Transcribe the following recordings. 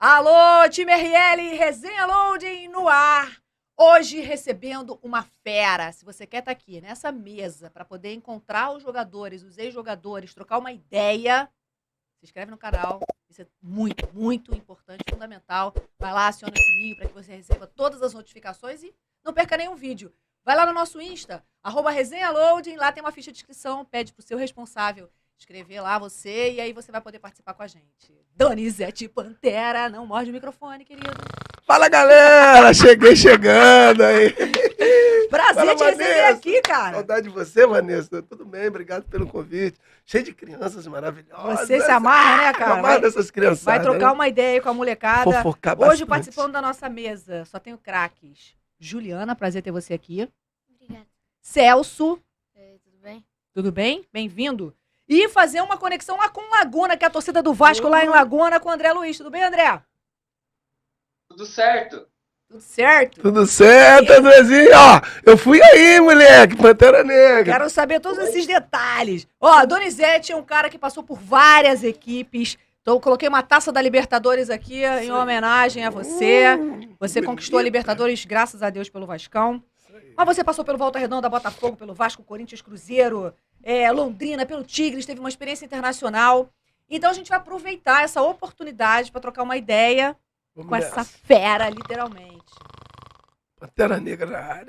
Alô, time RL, Resenha Loading no ar. Hoje recebendo uma fera. Se você quer estar aqui nessa mesa para poder encontrar os jogadores, os ex-jogadores, trocar uma ideia, se inscreve no canal. Isso é muito, muito importante, fundamental. Vai lá, aciona o sininho para que você receba todas as notificações e não perca nenhum vídeo. Vai lá no nosso Insta, @ResenhaLoading, lá tem uma ficha de inscrição, pede pro seu responsável escrever lá você e aí você vai poder participar com a gente. Donizete Pantera, não morde o microfone, querido. Fala, galera! Cheguei chegando aí. Prazer Fala, te receber Vanessa. aqui, cara. Saudade de você, Vanessa. Tudo bem, obrigado pelo convite. Cheio de crianças maravilhosas. Você se amarra, né, cara? Amarra dessas crianças. Vai trocar né? uma ideia aí com a molecada. Fofocar Hoje bastante. participando da nossa mesa, só tenho craques. Juliana, prazer ter você aqui. Obrigada. Celso, Tudo bem? tudo bem? Bem-vindo. E fazer uma conexão lá com Laguna, que é a torcida do Vasco lá em Laguna, com o André Luiz. Tudo bem, André? Tudo certo. Tudo certo? Tudo certo, Andrezinho. Ó, eu fui aí, moleque. Pantera Negra. Quero saber todos esses detalhes. Ó, Donizete é um cara que passou por várias equipes. Então, eu coloquei uma taça da Libertadores aqui em homenagem a você. Você conquistou a Libertadores, graças a Deus, pelo Vascão. Mas você passou pelo Volta Redonda, Botafogo, pelo Vasco, Corinthians, Cruzeiro, Londrina, pelo Tigres, teve uma experiência internacional. Então, a gente vai aproveitar essa oportunidade para trocar uma ideia Vamos com nessa. essa fera, literalmente. Pantera Negra na área.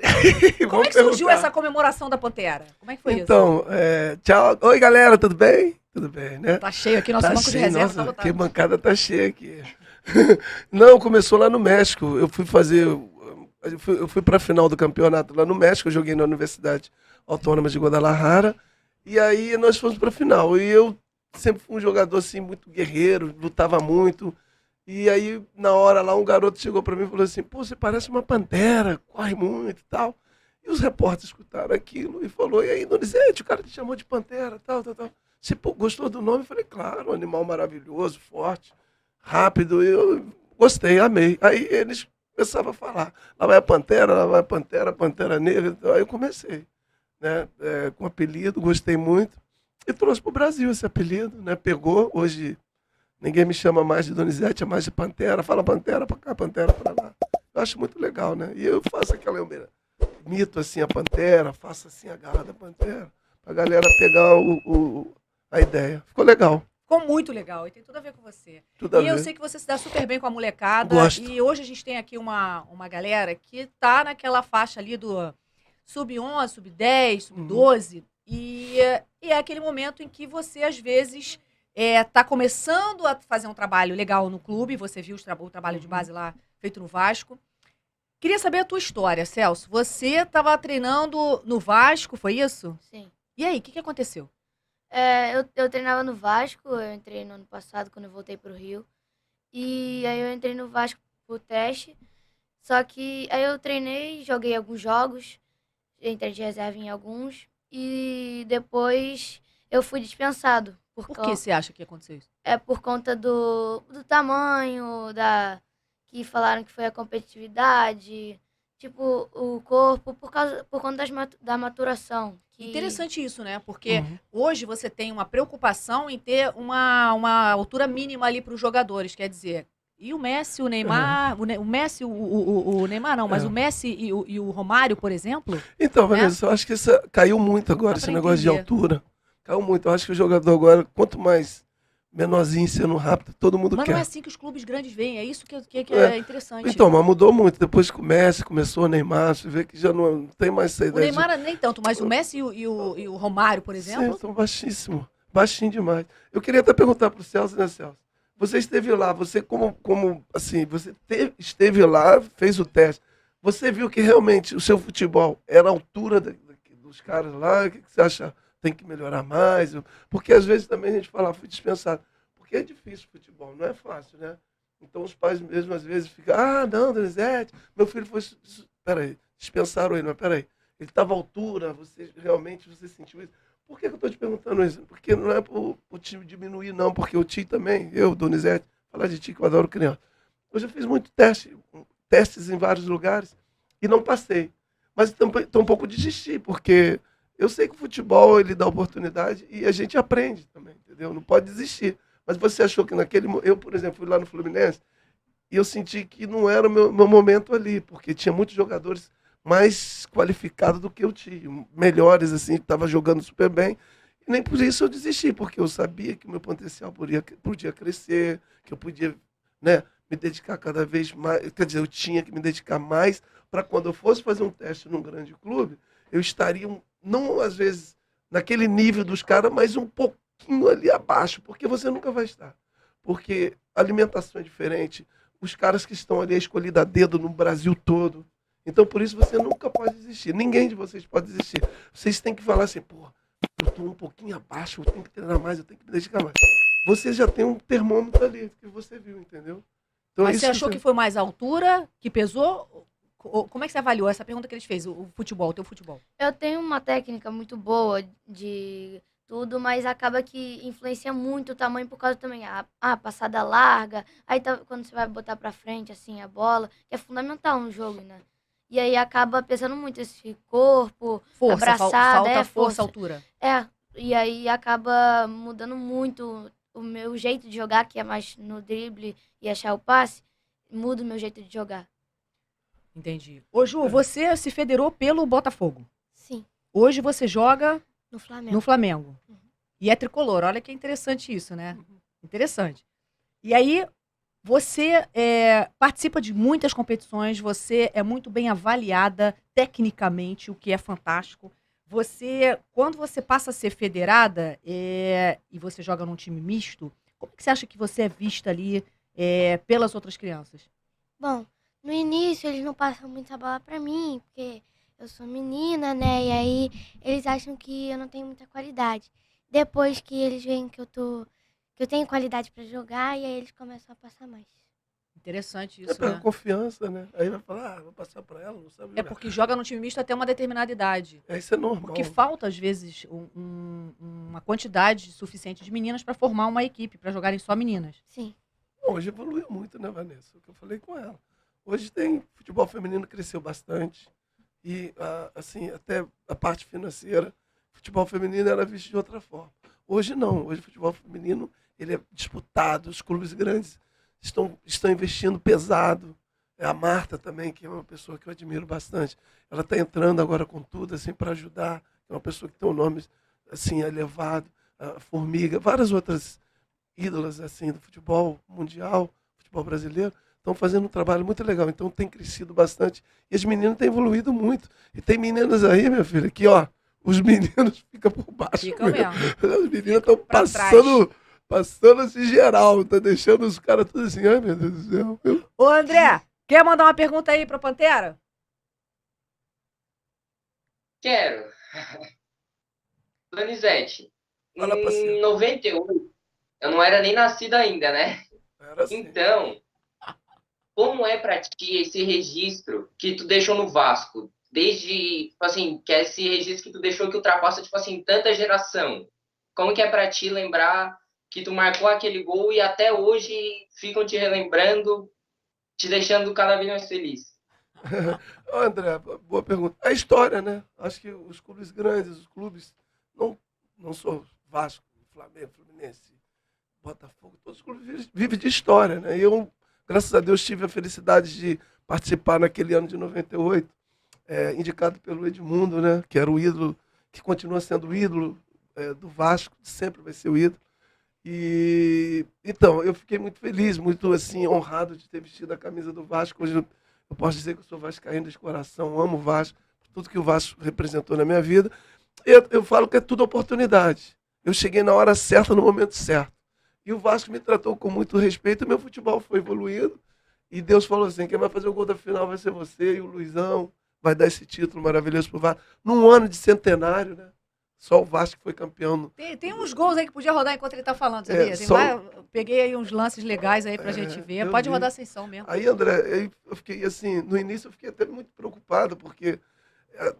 Como é que surgiu essa comemoração da Pantera? Como é que foi isso? Então, tchau. Oi, galera, tudo bem? Tudo bem, né? Tá cheio aqui, nosso Tá banco de cheio, reserva nossa, tá lotado. que bancada tá cheia aqui. Não, começou lá no México. Eu fui fazer... Eu fui pra final do campeonato lá no México. Eu joguei na Universidade Autônoma de Guadalajara. E aí nós fomos pra final. E eu sempre fui um jogador assim, muito guerreiro, lutava muito. E aí, na hora lá, um garoto chegou pra mim e falou assim: pô, você parece uma pantera, corre muito e tal. E os repórteres escutaram aquilo e falou: e aí, Donizete, o cara te chamou de pantera, tal. Você gostou do nome? Eu falei: claro, um animal maravilhoso, forte, rápido. Eu gostei, amei. Aí eles começavam a falar: lá vai a pantera, lá vai a pantera, Pantera Negra. Então, aí eu comecei, né, com apelido, gostei muito. E trouxe pro Brasil esse apelido, né? Pegou, hoje ninguém me chama mais de Donizete, é mais de Pantera. Fala Pantera pra cá, Pantera pra lá. Eu acho muito legal, né? E eu faço aquela mito assim, a Pantera, faço assim a garra da Pantera, pra galera pegar a ideia. Ficou legal. Ficou muito legal e tem tudo a ver com você. Tudo a E eu ver. sei que você se dá super bem com a molecada. Gosto. E hoje a gente tem aqui uma galera que tá naquela faixa ali do sub-11, sub-10, sub-12. E é aquele momento em que você, às vezes, tá começando a fazer um trabalho legal no clube. Você viu o trabalho de base lá feito no Vasco. Queria saber a tua história, Celso. Você estava treinando no Vasco, foi isso? Sim. E aí, o que aconteceu? Eu treinava no Vasco, eu entrei no ano passado, quando eu voltei pro Rio. E aí eu entrei no Vasco pro teste. Só que aí eu treinei, joguei alguns jogos, entrei de reserva em alguns. E depois eu fui dispensado. Por que você acha que aconteceu isso? É por conta do tamanho, que falaram que foi a competitividade, tipo, o corpo, por conta da maturação. Interessante isso, né? Porque hoje você tem uma preocupação em ter uma altura mínima ali para os jogadores. Quer dizer, e o Messi, o Neymar, o Messi, o Neymar não, mas o Messi e o Romário, por exemplo. Então, Vanessa, eu acho que isso caiu muito agora, esse negócio de altura. Caiu muito. Eu acho que o jogador agora, quanto mais menorzinho, sendo rápido, todo mundo Mas quer. não é assim que os clubes grandes veem, é isso que é interessante. Então, mas mudou muito. Depois que o Messi começou, o Neymar, você vê que já não tem mais essa O ideia. Neymar nem tanto, mas o Messi e o Romário, por exemplo. Sim, são baixíssimos. Baixinho demais. Eu queria até perguntar pro Celso, né, Celso? Você esteve lá, você assim, esteve lá, fez o teste. Você viu que realmente o seu futebol era a altura dos caras lá? O que você acha? Tem que melhorar mais? Porque às vezes também a gente fala, fui dispensado. Porque é difícil o futebol, não é fácil, né? Então os pais mesmo às vezes ficam, não, Donizete, meu filho foi... Peraí, dispensaram ele, mas peraí. Ele estava à altura, você sentiu isso? Por que eu estou te perguntando isso? Porque não é para o time diminuir, não, porque o Ti também, eu, Donizete, falar de Ti que eu adoro criança. Eu já fiz muito testes em vários lugares e não passei. Mas estou um pouco desistir, porque eu sei que o futebol ele dá oportunidade e a gente aprende também, entendeu? Não pode desistir. Mas você achou que naquele... Eu, por exemplo, fui lá no Fluminense, E eu senti que não era o meu momento ali, porque tinha muitos jogadores mais qualificados do que eu tinha, melhores, assim, que estavam jogando super bem. E nem por isso eu desisti, porque eu sabia que o meu potencial podia crescer, que eu podia, né, me dedicar cada vez mais. Quer dizer, eu tinha que me dedicar mais para quando eu fosse fazer um teste num grande clube, eu estaria, não às vezes naquele nível dos caras, mas um pouquinho ali abaixo, porque você nunca vai estar. Porque a alimentação é diferente, os caras que estão ali é escolhido a dedo no Brasil todo. Então, por isso, você nunca pode desistir. Ninguém de vocês pode desistir. Vocês têm que falar assim, pô, eu estou um pouquinho abaixo, eu tenho que treinar mais, eu tenho que me dedicar mais. Você já tem um termômetro ali, que você viu, entendeu? Então, Mas você achou que foi mais a altura que pesou? Como é que você avaliou essa pergunta que eles fez, o futebol, o teu futebol? Eu tenho uma técnica muito boa de tudo, mas acaba que influencia muito o tamanho por causa também a passada larga, aí quando você vai botar pra frente assim a bola, que é fundamental no jogo, né? E aí acaba pesando muito esse corpo, Força, abraçada, falta é força, força. altura. É, e aí acaba mudando muito o meu jeito de jogar, que é mais no drible e achar o passe, muda o meu jeito de jogar. Entendi. Ô, Ju, você se federou pelo Botafogo. Sim, Hoje você joga no Flamengo. no Flamengo. E é tricolor. Olha que interessante isso, né? Interessante. E aí, você participa de muitas competições, você é muito bem avaliada tecnicamente, o que é fantástico. Você, quando você passa a ser federada e você joga num time misto, como é que você acha que você é vista ali pelas outras crianças? Bom, no início eles não passam muita bola pra mim, porque eu sou menina, né? E aí eles acham que eu não tenho muita qualidade. Depois que eles veem que eu tenho qualidade pra jogar, e aí eles começam a passar mais. Interessante É isso, pela né? confiança, né? Aí vai falar, vou passar para ela, não sabe É jogar. porque joga no time misto até uma determinada idade. Isso é normal. Porque falta, às vezes, uma quantidade suficiente de meninas para formar uma equipe, para jogarem só meninas. Sim. Hoje evoluiu muito, né, Vanessa? O que eu falei com ela. Hoje tem futebol feminino cresceu bastante. E, assim, até a parte financeira, futebol feminino era visto de outra forma. Hoje não. Hoje o futebol feminino ele é disputado. Os clubes grandes estão investindo pesado. A Marta também, que é uma pessoa que eu admiro bastante. Ela está entrando agora com tudo, assim, para ajudar. É uma pessoa que tem um nome, assim, elevado. A Formiga, várias outras ídolas, assim, do futebol mundial, futebol brasileiro, estão fazendo um trabalho muito legal. Então tem crescido bastante. E as meninas têm evoluído muito. E tem meninas aí, minha filha, que, ó, os meninos ficam por baixo. Ficam mesmo. As meninas estão pra passando assim geral, tá deixando os caras tudo assim, ai meu Deus do céu. Ô, André, quer mandar uma pergunta aí pra Pantera? Quero. Donizete, Fala, parceiro. em 98, eu não era nem nascido ainda, né? Era assim. Então, como é pra ti esse registro que tu deixou no Vasco? Desde, tipo assim, que é esse registro que tu deixou que ultrapassa, tipo assim, tanta geração. Como que é pra ti lembrar que tu marcou aquele gol e até hoje ficam te relembrando, te deixando cada vez mais feliz? Ô, André, boa pergunta. A história, né? Acho que os clubes grandes, os clubes, não sou Vasco, Flamengo, Fluminense, Botafogo, todos os clubes vivem de história, né? E eu, graças a Deus, tive a felicidade de participar naquele ano de 98, indicado pelo Edmundo, né? Que era o ídolo, que continua sendo o ídolo do Vasco, sempre vai ser o ídolo. E então, eu fiquei muito feliz, muito assim, honrado de ter vestido a camisa do Vasco. Hoje eu posso dizer que eu sou vascaíno de coração, amo o Vasco, tudo que o Vasco representou na minha vida. Eu falo que é tudo oportunidade. Eu cheguei na hora certa, no momento certo. E o Vasco me tratou com muito respeito, e meu futebol foi evoluindo. E Deus falou assim, quem vai fazer o gol da final vai ser você e o Luizão, vai dar esse título maravilhoso pro Vasco. Num ano de centenário, né? Só o Vasco foi campeão. Tem uns gols aí que podia rodar enquanto ele tá falando, sabia? Peguei aí uns lances legais aí pra gente ver. Pode rodar sem som mesmo. Aí, André, eu fiquei assim, no início eu fiquei até muito preocupado, porque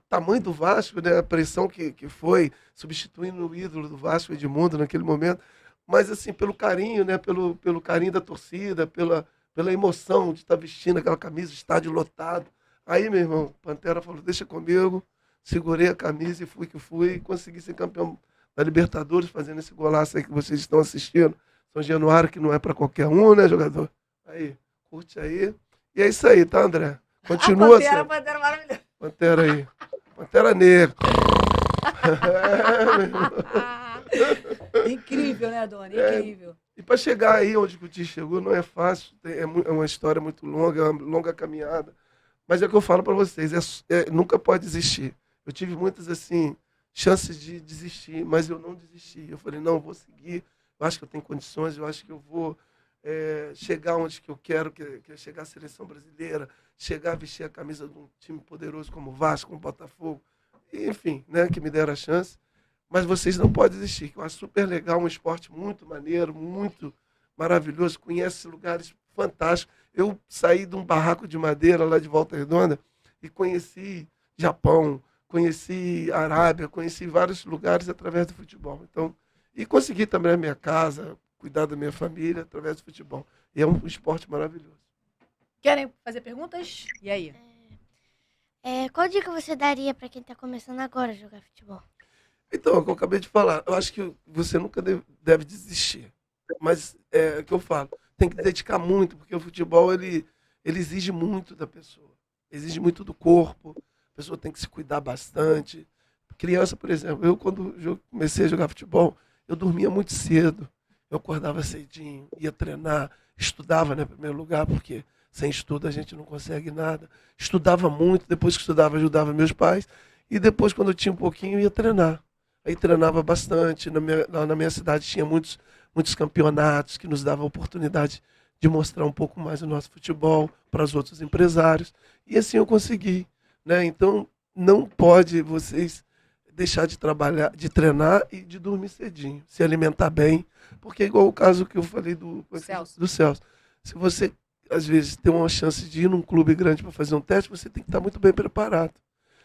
tamanho do Vasco, né, a pressão que foi, substituindo o ídolo do Vasco, Edmundo, naquele momento, mas assim, pelo carinho, né, pelo carinho da torcida, pela emoção de estar vestindo aquela camisa, estádio lotado. Aí, meu irmão, Pantera falou, deixa comigo, segurei a camisa e fui que fui, e consegui ser campeão da Libertadores, fazendo esse golaço aí que vocês estão assistindo. São Januário, que não é para qualquer um, né, jogador? Aí, curte aí. E é isso aí, tá, André? A Continua Pantera, sendo. Pantera maravilhosa. Pantera aí. Pantera Negra. É, meu irmão. Incrível, né, Dona? É, Incrível. e para chegar aí onde o Ti chegou não é fácil, é uma história muito longa, é uma longa caminhada. Mas é o que eu falo para vocês, nunca pode desistir. Eu tive muitas assim chances de desistir, mas eu não desisti. Eu falei, não, eu vou seguir, eu acho que eu tenho condições, eu acho que eu vou chegar onde que eu quero, que é chegar à seleção brasileira, chegar a vestir a camisa de um time poderoso como o Vasco, como o Botafogo, e, enfim, né, que me deram a chance. Mas vocês não podem desistir, que eu acho super legal, um esporte muito maneiro, muito maravilhoso, conhece lugares fantásticos. Eu saí de um barraco de madeira lá de Volta Redonda e conheci Japão, conheci Arábia, conheci vários lugares através do futebol. Então, e consegui também a minha casa, cuidar da minha família através do futebol. E é um esporte maravilhoso. Querem fazer perguntas? E aí? Qual dica você daria pra quem tá começando agora a jogar futebol? Então, é o que eu acabei de falar, eu acho que você nunca deve desistir. Mas é o que eu falo, tem que dedicar muito, porque o futebol ele exige muito da pessoa. Exige muito do corpo, a pessoa tem que se cuidar bastante. Criança, por exemplo, eu quando comecei a jogar futebol, eu dormia muito cedo. Eu acordava cedinho, ia treinar, estudava, né, em primeiro lugar, porque sem estudo a gente não consegue nada. Estudava muito, depois que estudava ajudava meus pais, e depois quando eu tinha um pouquinho ia treinar. Aí treinava bastante, lá na minha cidade tinha muitos campeonatos que nos davam a oportunidade de mostrar um pouco mais o nosso futebol para os outros empresários. E assim eu consegui, né? Então não pode vocês deixar de trabalhar, de treinar e de dormir cedinho, se alimentar bem, porque é igual o caso que eu falei do Celso. Se você às vezes tem uma chance de ir num clube grande para fazer um teste, você tem que estar muito bem preparado.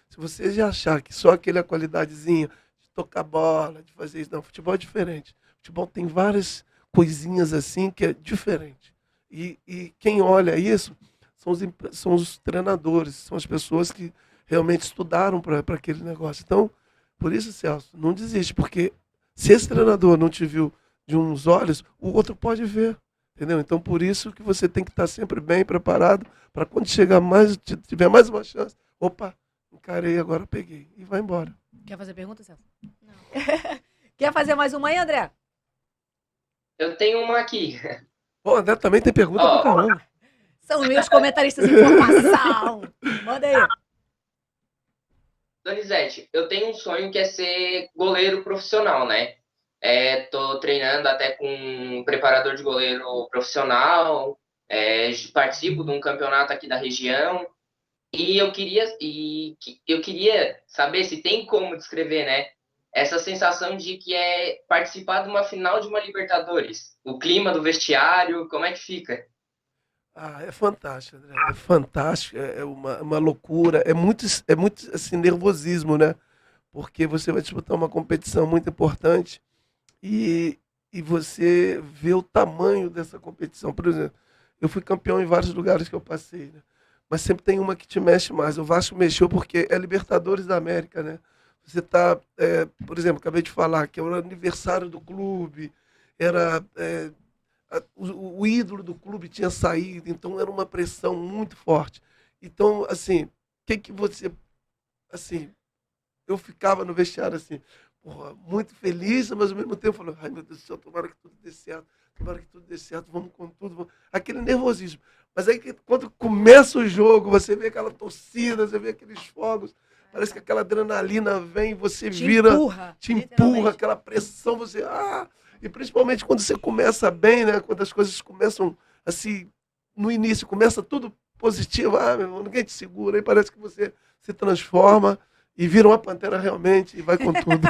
Se você já achar que só aquela qualidadezinha de tocar bola, de fazer isso, não, futebol é diferente. Futebol tem várias coisinhas assim que é diferente. E quem olha isso são os treinadores, são as pessoas que realmente estudaram para aquele negócio. Então, por isso, Celso, não desiste, porque se esse treinador não te viu de uns olhos, o outro pode ver. Entendeu? Então, por isso que você tem que estar sempre bem preparado para quando chegar mais, tiver mais uma chance, opa, encarei, agora peguei. E vai embora. Quer fazer pergunta, Celso? Não. Quer fazer mais uma aí, André? Eu tenho uma aqui. Pô, André também tem pergunta pra caramba. São meus comentaristas de informação. Manda aí. Donizete, eu tenho um sonho que é ser goleiro profissional, né? Tô treinando até com um preparador de goleiro profissional, participo de um campeonato aqui da região. E eu queria saber se tem como descrever, né? Essa sensação de que é participar de uma final de uma Libertadores. O clima do vestiário, como é que fica? Ah, é fantástico, André. É fantástico, é uma loucura. É muito assim, nervosismo, né? Porque você vai disputar uma competição muito importante e você vê o tamanho dessa competição. Por exemplo, eu fui campeão em vários lugares que eu passei, né? Mas sempre tem uma que te mexe mais. O Vasco mexeu porque é Libertadores da América, né? Você tá, por exemplo, acabei de falar que era o aniversário do clube, era o ídolo do clube tinha saído, então era uma pressão muito forte. Então, assim, o que você, assim, eu ficava no vestiário assim, porra, muito feliz, mas ao mesmo tempo falando, ai meu Deus do céu, tomara que tudo dê certo, tomara que tudo dê certo, vamos com tudo. Aquele nervosismo. Mas aí quando começa o jogo, você vê aquela torcida, você vê aqueles fogos, parece que aquela adrenalina vem, você vira, te empurra, aquela pressão, você. E principalmente quando você começa bem, né? Quando as coisas começam assim, no início, começa tudo positivo, meu irmão, ninguém te segura, aí parece que você se transforma e vira uma pantera realmente e vai com tudo.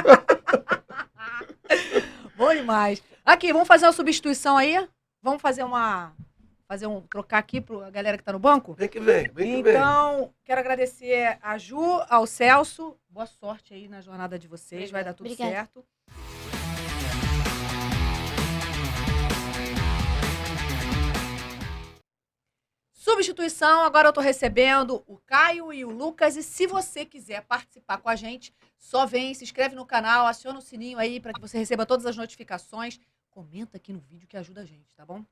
Bom demais. Aqui, vamos fazer uma substituição aí? Vamos fazer trocar aqui para a galera que está no banco? Vem que vem. Então, quero agradecer a Ju, ao Celso. Boa sorte aí na jornada de vocês, vai dar tudo Obrigada. certo. Substituição, agora eu tô recebendo o Caio e o Lucas. E se você quiser participar com a gente, só vem, se inscreve no canal, aciona o sininho aí para que você receba todas as notificações. Comenta aqui no vídeo que ajuda a gente, tá bom?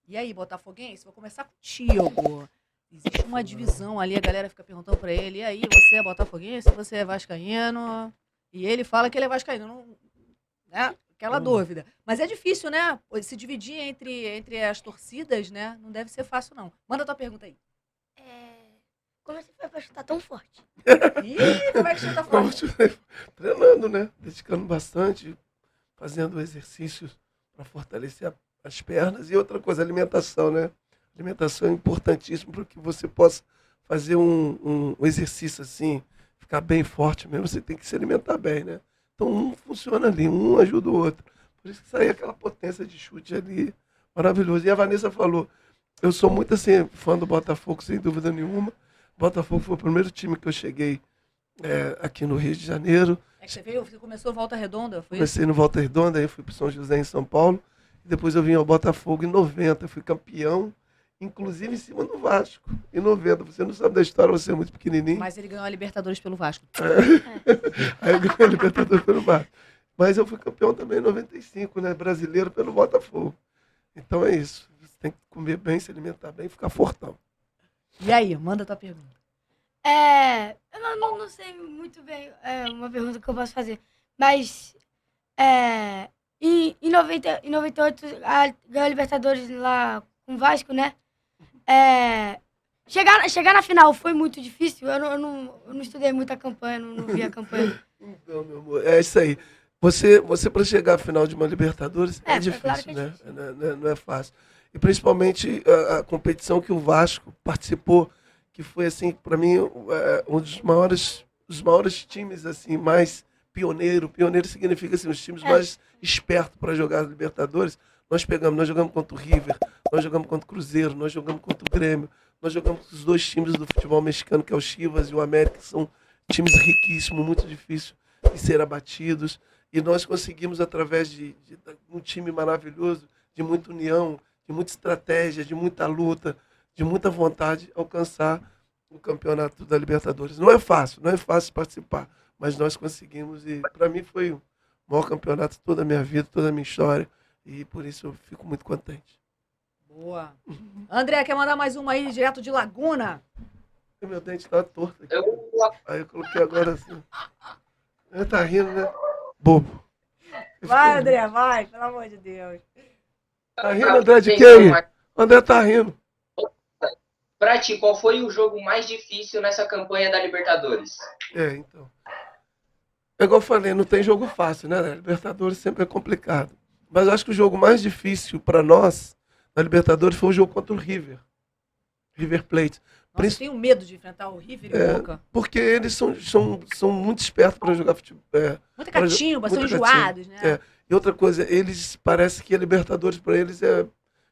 E aí, botafoguense, vou começar contigo. Existe uma divisão ali, a galera fica perguntando pra ele, e aí, você é botafoguense, você é vascaíno? E ele fala que ele é vascaíno, não, né? Aquela dúvida. Mas é difícil, né? Se dividir entre as torcidas, né? Não deve ser fácil, não. Manda tua pergunta aí. Como você foi pra chutar tão forte? Ih, como é que você tá falando? Treinando, né? Dedicando bastante, fazendo exercícios para fortalecer as pernas. E outra coisa, alimentação, né? Alimentação é importantíssimo para que você possa fazer um exercício assim, ficar bem forte mesmo, você tem que se alimentar bem, né? Então um funciona ali, um ajuda o outro. Por isso que sai aquela potência de chute ali, maravilhoso. E a Vanessa falou, eu sou muito assim, fã do Botafogo, sem dúvida nenhuma. Botafogo foi o primeiro time que eu cheguei aqui no Rio de Janeiro. É que você começou Volta Redonda, foi isso? Comecei no Volta Redonda, aí fui para São José, em São Paulo. E depois eu vim ao Botafogo em 90, fui campeão, inclusive em cima do Vasco, em 90. Você não sabe da história, você é muito pequenininho. Mas ele ganhou a Libertadores pelo Vasco. Aí eu ganhei a Libertadores pelo Vasco. Mas eu fui campeão também em 95, né? Brasileiro pelo Botafogo. Então é isso. Você tem que comer bem, se alimentar bem e ficar fortão. E aí, manda tua pergunta. Eu não sei muito bem uma pergunta que eu posso fazer. Mas em 98 ganhou a Libertadores lá com o Vasco, né? Chegar na final foi muito difícil. Eu não estudei muito a campanha, não vi a campanha. Então, meu amor, é isso aí. Você para chegar à final de uma Libertadores é difícil, claro que é né? difícil. Não é fácil. E principalmente a competição que o Vasco participou, que foi assim, para mim, um dos maiores times assim, mais pioneiro. Pioneiro significa assim, os times mais espertos para jogar a Libertadores. Nós jogamos contra o River, nós jogamos contra o Cruzeiro, nós jogamos contra o Grêmio, nós jogamos com os dois times do futebol mexicano, que é o Chivas e o América, que são times riquíssimos, muito difíceis de ser abatidos. E nós conseguimos, através de um time maravilhoso, de muita união, de muita estratégia, de muita luta, de muita vontade, alcançar o campeonato da Libertadores. Não é fácil participar, mas nós conseguimos. E para mim foi o maior campeonato de toda a minha vida, toda a minha história. E por isso eu fico muito contente. Boa. André, quer mandar mais uma aí, direto de Laguna? Meu dente tá torto aqui. Aí eu coloquei agora assim. Ele tá rindo, né? Bobo. Vai, André, vai, pelo amor de Deus. Tá rindo, André, de quê aí? André tá rindo. Pra ti, qual foi o jogo mais difícil nessa campanha da Libertadores? Então. É igual eu falei, não tem jogo fácil, né? Libertadores sempre é complicado. Mas eu acho que o jogo mais difícil para nós, na Libertadores, foi o jogo contra o River. River Plate. Nossa, eu tenho medo de enfrentar o River e o Boca. Porque eles são muito espertos para jogar futebol. Muito catimba, são enjoados, né? E outra coisa, eles parece que a Libertadores para eles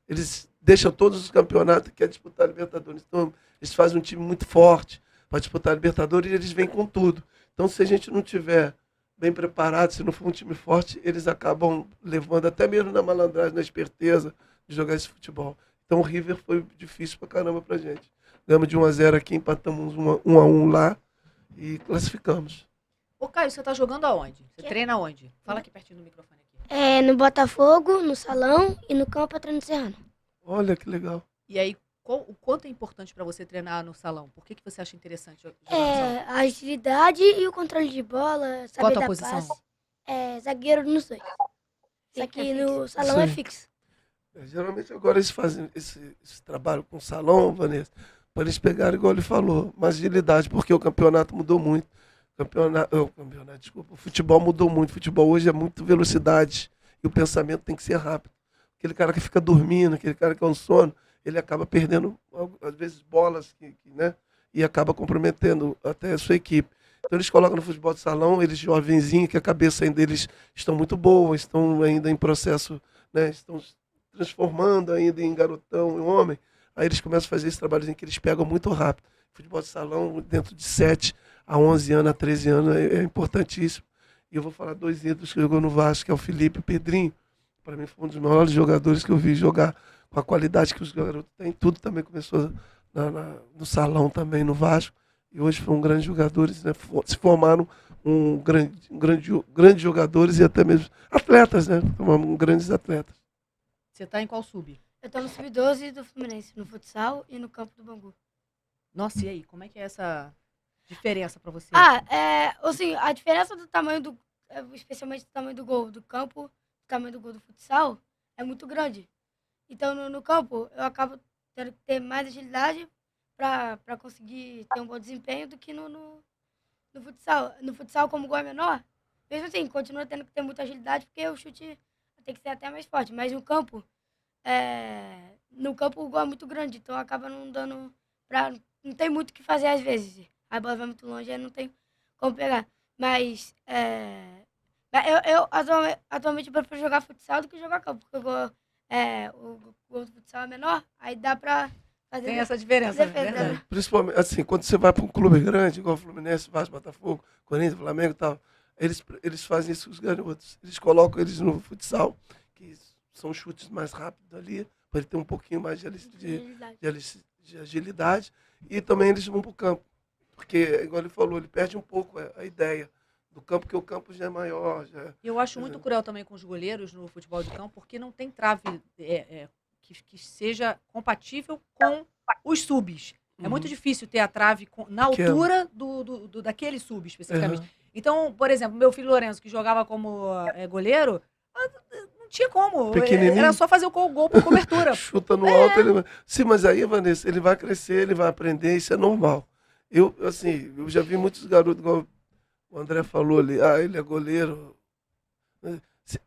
eles deixam todos os campeonatos que é disputar a Libertadores. Então, eles fazem um time muito forte para disputar a Libertadores e eles vêm com tudo. Então, se a gente não tiver bem preparado, se não for um time forte, eles acabam levando até mesmo na malandragem, na esperteza de jogar esse futebol. Então, o River foi difícil pra caramba pra gente. Ganhamos de 1-0 aqui, empatamos 1-1 lá e classificamos. Ô, Caio, você tá jogando aonde? Você treina aonde? Fala aqui pertinho do microfone aqui. No Botafogo, no Salão e no Campo Patrano Serrano. Olha que legal. E aí, o quanto é importante pra você treinar no salão? Por que você acha interessante jogar no salão? A agilidade e o controle de bola, Qual a saber tua dar posição? passe. Zagueiro nos dois. Só que no salão Sim. é fixo. Geralmente agora eles fazem esse trabalho com o salão, Vanessa, para eles pegarem, igual ele falou, mais agilidade, porque o campeonato mudou muito. O futebol mudou muito. O futebol hoje é muito velocidade e o pensamento tem que ser rápido. Aquele cara que fica dormindo, aquele cara que é um sono, ele acaba perdendo, às vezes, bolas né? E acaba comprometendo até a sua equipe. Então eles colocam no futebol de salão, eles jovenzinhos, que a cabeça ainda eles estão muito boa, estão ainda em processo, né? Estão transformando ainda em garotão, em homem. Aí eles começam a fazer esse trabalhozinho que eles pegam muito rápido. Futebol de salão, dentro de 7 a 11 anos, a 13 anos, é importantíssimo. E eu vou falar 2 ídolos que jogou no Vasco, que é o Felipe e o Pedrinho. Para mim foi um dos maiores jogadores que eu vi jogar com a qualidade que os garotos têm. Tudo também começou no salão também, no Vasco. E hoje foram grandes jogadores, né? Se formaram grandes jogadores e até mesmo atletas, né? Formaram grandes atletas. Você tá em qual sub? Eu tô no sub-12 do Fluminense, no futsal e no campo do Bangu. Nossa, e aí? Como é que é essa diferença pra você? Assim, a diferença do tamanho especialmente do tamanho do gol do campo, do tamanho do gol do futsal, é muito grande. Então, no campo, eu acabo tendo que ter mais agilidade para conseguir ter um bom desempenho do que no futsal. No futsal, como o gol é menor, mesmo assim, continua tendo que ter muita agilidade, porque o chute tem que ser até mais forte. Mas no campo o gol é muito grande, então acaba não dando não tem muito o que fazer às vezes. A bola vai muito longe, aí não tem como pegar. Mas atualmente prefiro jogar futsal do que jogar campo, porque o gol do futsal é menor, aí dá pra fazer Tem essa diferença, né? defesa, Verdade. né? Principalmente, assim, quando você vai para um clube grande, igual o Fluminense, Vasco, Botafogo, Corinthians, Flamengo e tal, eles fazem isso com os garotos. Eles colocam eles no futsal, que são chutes mais rápidos ali, para ele ter um pouquinho mais de agilidade. E também eles vão para o campo. Porque, igual ele falou, ele perde um pouco a ideia do campo, porque o campo já é maior. Eu acho muito cruel também com os goleiros no futebol de campo, porque não tem trave que seja compatível com os subs. É muito difícil ter a trave na altura daquele sub, especificamente. Então, por exemplo, meu filho Lourenço, que jogava como goleiro, não tinha como. Era só fazer o gol por cobertura. Chuta no alto. Ele... Sim, mas aí, Vanessa, ele vai crescer, ele vai aprender, isso é normal. Eu já vi muitos garotos, igual o André falou ali, ele é goleiro.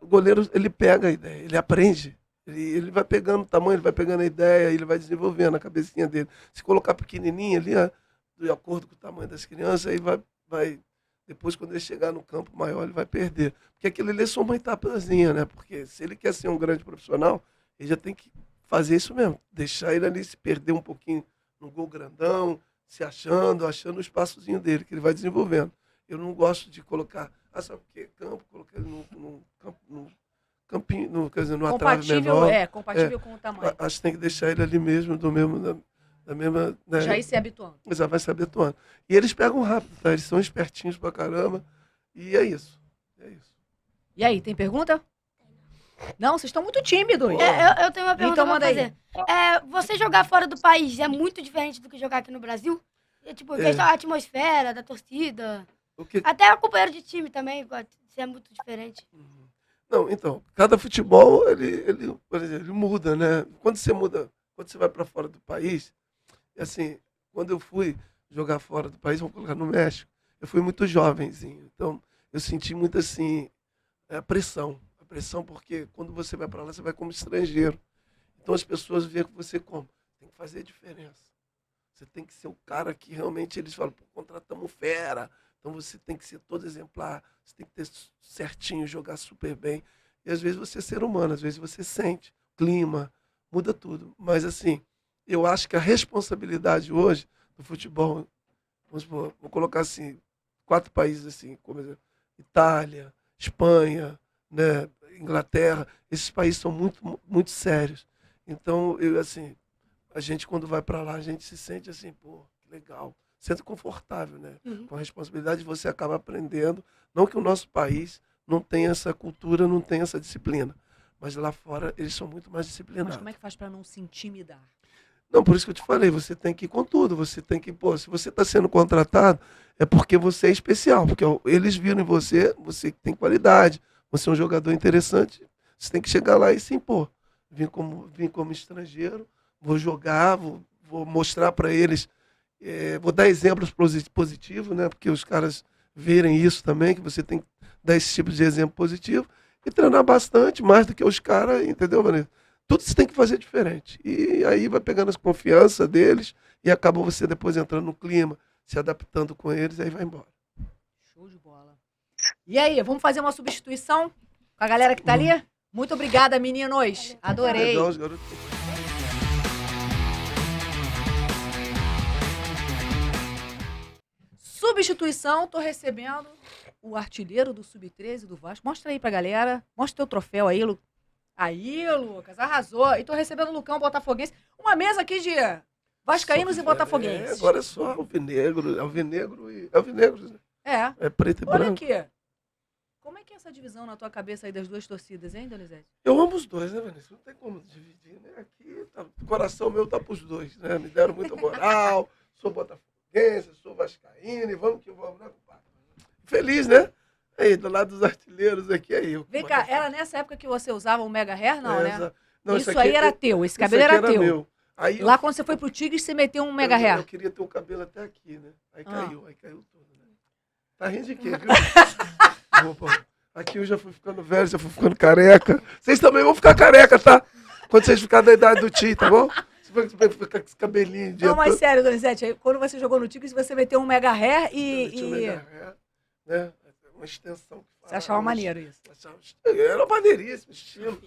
O goleiro, ele pega a ideia, ele aprende. Ele vai pegando o tamanho, ele vai pegando a ideia, ele vai desenvolvendo a cabecinha dele. Se colocar pequenininho ali, de acordo com o tamanho das crianças, aí vai depois, quando ele chegar no campo maior, ele vai perder. Porque aquilo ali é só uma etapazinha, né? Porque se ele quer ser um grande profissional, ele já tem que fazer isso mesmo. Deixar ele ali se perder um pouquinho no gol grandão, se achando o espaçozinho dele, que ele vai desenvolvendo. Eu não gosto de colocar, sabe o quê? Campo, colocar ele no campinho, quer dizer, numa trave menor. Compatível com o tamanho. Acho que tem que deixar ele ali mesmo, da mesma... Né? Já ir se habituando. Já vai se habituando. E eles pegam rápido, tá? Eles são espertinhos pra caramba. E é isso. E aí, tem pergunta? Não, vocês estão muito tímidos. Eu tenho uma pergunta Então, pra manda fazer. Você jogar fora do país é muito diferente do que jogar aqui no Brasil? Tipo, questão da atmosfera, da torcida. Até o companheiro de time também, isso é muito diferente. Não, então, cada futebol, por exemplo, ele muda, né? Quando você vai para fora do país, assim, quando eu fui jogar fora do país, vamos colocar no México, eu fui muito jovenzinho. Então, eu senti muito, assim, a pressão. A pressão porque quando você vai para lá, você vai como estrangeiro. Então, as pessoas veem você como. Tem que fazer diferença. Você tem que ser o cara que realmente eles falam, pô, contratamos fera. Então, você tem que ser todo exemplar. Você tem que ter certinho, jogar super bem. E, às vezes, você é ser humano. Às vezes, você sente clima, muda tudo. Mas, assim, eu acho que a responsabilidade hoje do futebol, vou colocar assim, 4 países assim, como exemplo, Itália, Espanha, né, Inglaterra, esses países são muito, muito sérios. Então, a gente quando vai para lá, a gente se sente assim, pô, que legal, sente confortável, né? Com a responsabilidade você acaba aprendendo, não que o nosso país não tenha essa cultura, não tenha essa disciplina, mas lá fora eles são muito mais disciplinados. Mas como é que faz para não se intimidar? Não, por isso que eu te falei, você tem que ir com tudo, você tem que, se você está sendo contratado, é porque você é especial, porque eles viram em você tem qualidade, você é um jogador interessante, você tem que chegar lá e se impor. Vim como estrangeiro, vou jogar, vou mostrar para eles, vou dar exemplos positivos, né, porque os caras verem isso também, que você tem que dar esse tipo de exemplo positivo, e treinar bastante, mais do que os caras, entendeu, Vanessa? Tudo você tem que fazer diferente. E aí vai pegando a confiança deles e acaba você depois entrando no clima, se adaptando com eles, e aí vai embora. Show de bola. E aí, vamos fazer uma substituição com a galera que tá ali? Muito obrigada, meninos. Adorei. Legal, os garotos. Substituição, tô recebendo o artilheiro do Sub-13 do Vasco. Mostra aí pra galera. Mostra teu troféu aí, Lucas. Aí, Lucas, arrasou. E tô recebendo o Lucão Botafoguense. Uma mesa aqui de vascaínos e botafoguenses. Agora é só alvinegro, né? É. É preto e Olha branco. aqui. Como é que é essa divisão na tua cabeça aí das duas torcidas, hein, Donizete? Eu amo os dois, né, Vanessa? Não tem como dividir, né? Aqui, o coração meu tá pros dois, né? Me deram muita moral, sou botafoguense, sou vascaíno, e vamos que vamos, né, compadre? Feliz, né? Aí, do lado dos artilheiros aqui, aí. Vem cá, era nessa época que você usava o mega hair, não, né? Não, Isso aí era teu, esse cabelo aqui era teu. Meu. Aí Lá quando você foi pro Tigres, você meteu um mega hair. Eu queria ter o cabelo até aqui, né? Aí caiu tudo, né? Tá rindo de quê, viu? Opa, aqui eu já fui ficando velho, já fui ficando careca. Vocês também vão ficar careca, tá? Quando vocês ficarem da idade do tio, tá bom? Você vai ficar com esse cabelinho de. Não, mas sério, Donizete, aí, quando você jogou no Tigres, você meteu um mega hair Um mega hair, né? Uma extensão. Você achava maneiro isso? Era maneiríssimo, estilo.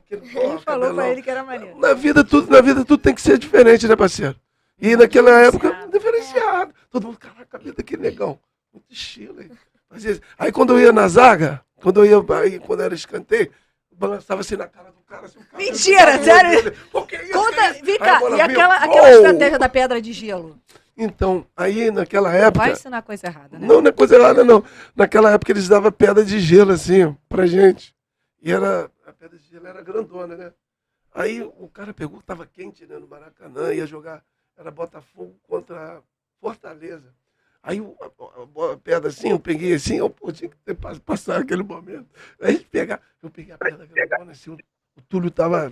Quem falou pra ele que era maneiro? Na vida tudo tem que ser diferente, né, parceiro? E naquela época, diferenciado. Todo mundo, caraca, cabelo daquele negão. Muito estilo aí. Aí quando eu ia na zaga, quando era escanteio, balançava assim na cara do cara. Assim, Mentira, sério? Conta, vem cá, e aquela estratégia da pedra de gelo? Então, aí naquela época... Vai ensinar coisa errada, né? Não é coisa errada, não. Naquela época eles davam pedra de gelo, assim, pra gente. E a pedra de gelo era grandona, né? Aí o cara pegou, tava quente, né, no Maracanã, ia jogar, era Botafogo contra Fortaleza. Aí a pedra assim, eu peguei assim, eu tinha que ter passado aquele momento. Aí eu peguei a pedra grandona assim, o Túlio tava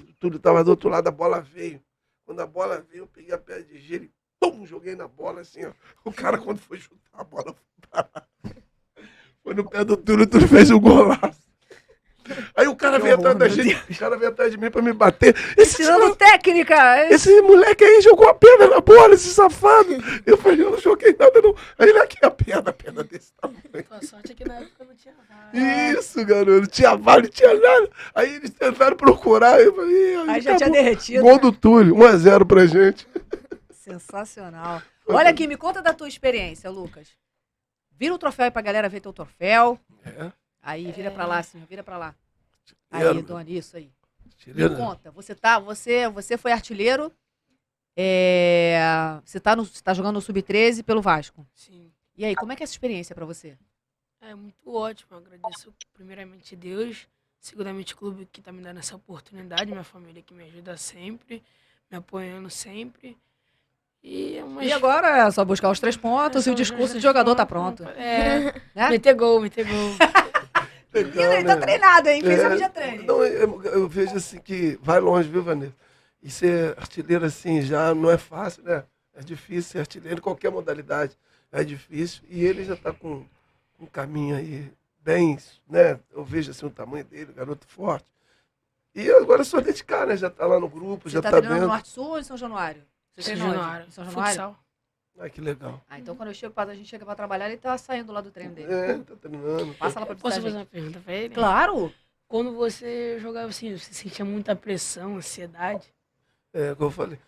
do outro lado, a bola veio. Quando a bola veio, eu peguei a pedra de gelo e pum, joguei na bola assim, ó. O cara, quando foi chutar a bola, foi no pé do Túlio, o Túlio fez um golaço. Aí o cara veio atrás da gente, o cara veio atrás de mim pra me bater. Tirando técnica! Esse moleque aí jogou a pedra na bola, esse safado. Eu falei, eu não joguei nada não. Aí ele aqui, a pedra desse tamanho. A sorte é que na época não tinha VAR. Isso, garoto, não tinha VAR, não tinha nada. Aí eles tentaram procurar, eu falei, aí já tinha derretido. Gol do Túlio, 1-0 pra gente. Sensacional. Olha aqui, me conta da tua experiência, Lucas. Vira o troféu aí pra galera ver teu troféu. Aí, vira pra lá, assim, vira pra lá. Aí, Doni, isso aí. Me conta, você foi artilheiro, você tá jogando no Sub-13 pelo Vasco. Sim. E aí, como é que é essa experiência pra você? É muito ótimo, eu agradeço primeiramente a Deus, segundamente o clube que tá me dando essa oportunidade, minha família que me ajuda sempre, me apoiando sempre. E agora é só buscar os 3 pontos e o discurso de jogador tá pronto. Né? Meter gol. Legal, ele tá treinado, hein? Fez a treino. Não, eu vejo assim que vai longe, viu, Vanessa? E ser artilheiro assim já não é fácil, né? É difícil ser artilheiro em qualquer modalidade. É difícil. E ele já tá com um caminho aí bem, né? Eu vejo assim o tamanho dele, garoto forte. E agora é só dedicar, né? Já tá lá no grupo, já tá dentro. Você tá treinando no Norte-Sul ou em São Januário? São Januário. Futsal. Ai, que legal. Então quando a gente chega pra trabalhar, ele tá saindo lá do treino dele. Tá treinando. Passa lá pra Posso fazer uma pergunta pra ele? Claro! Quando você jogava assim, você sentia muita pressão, ansiedade? Como eu falei,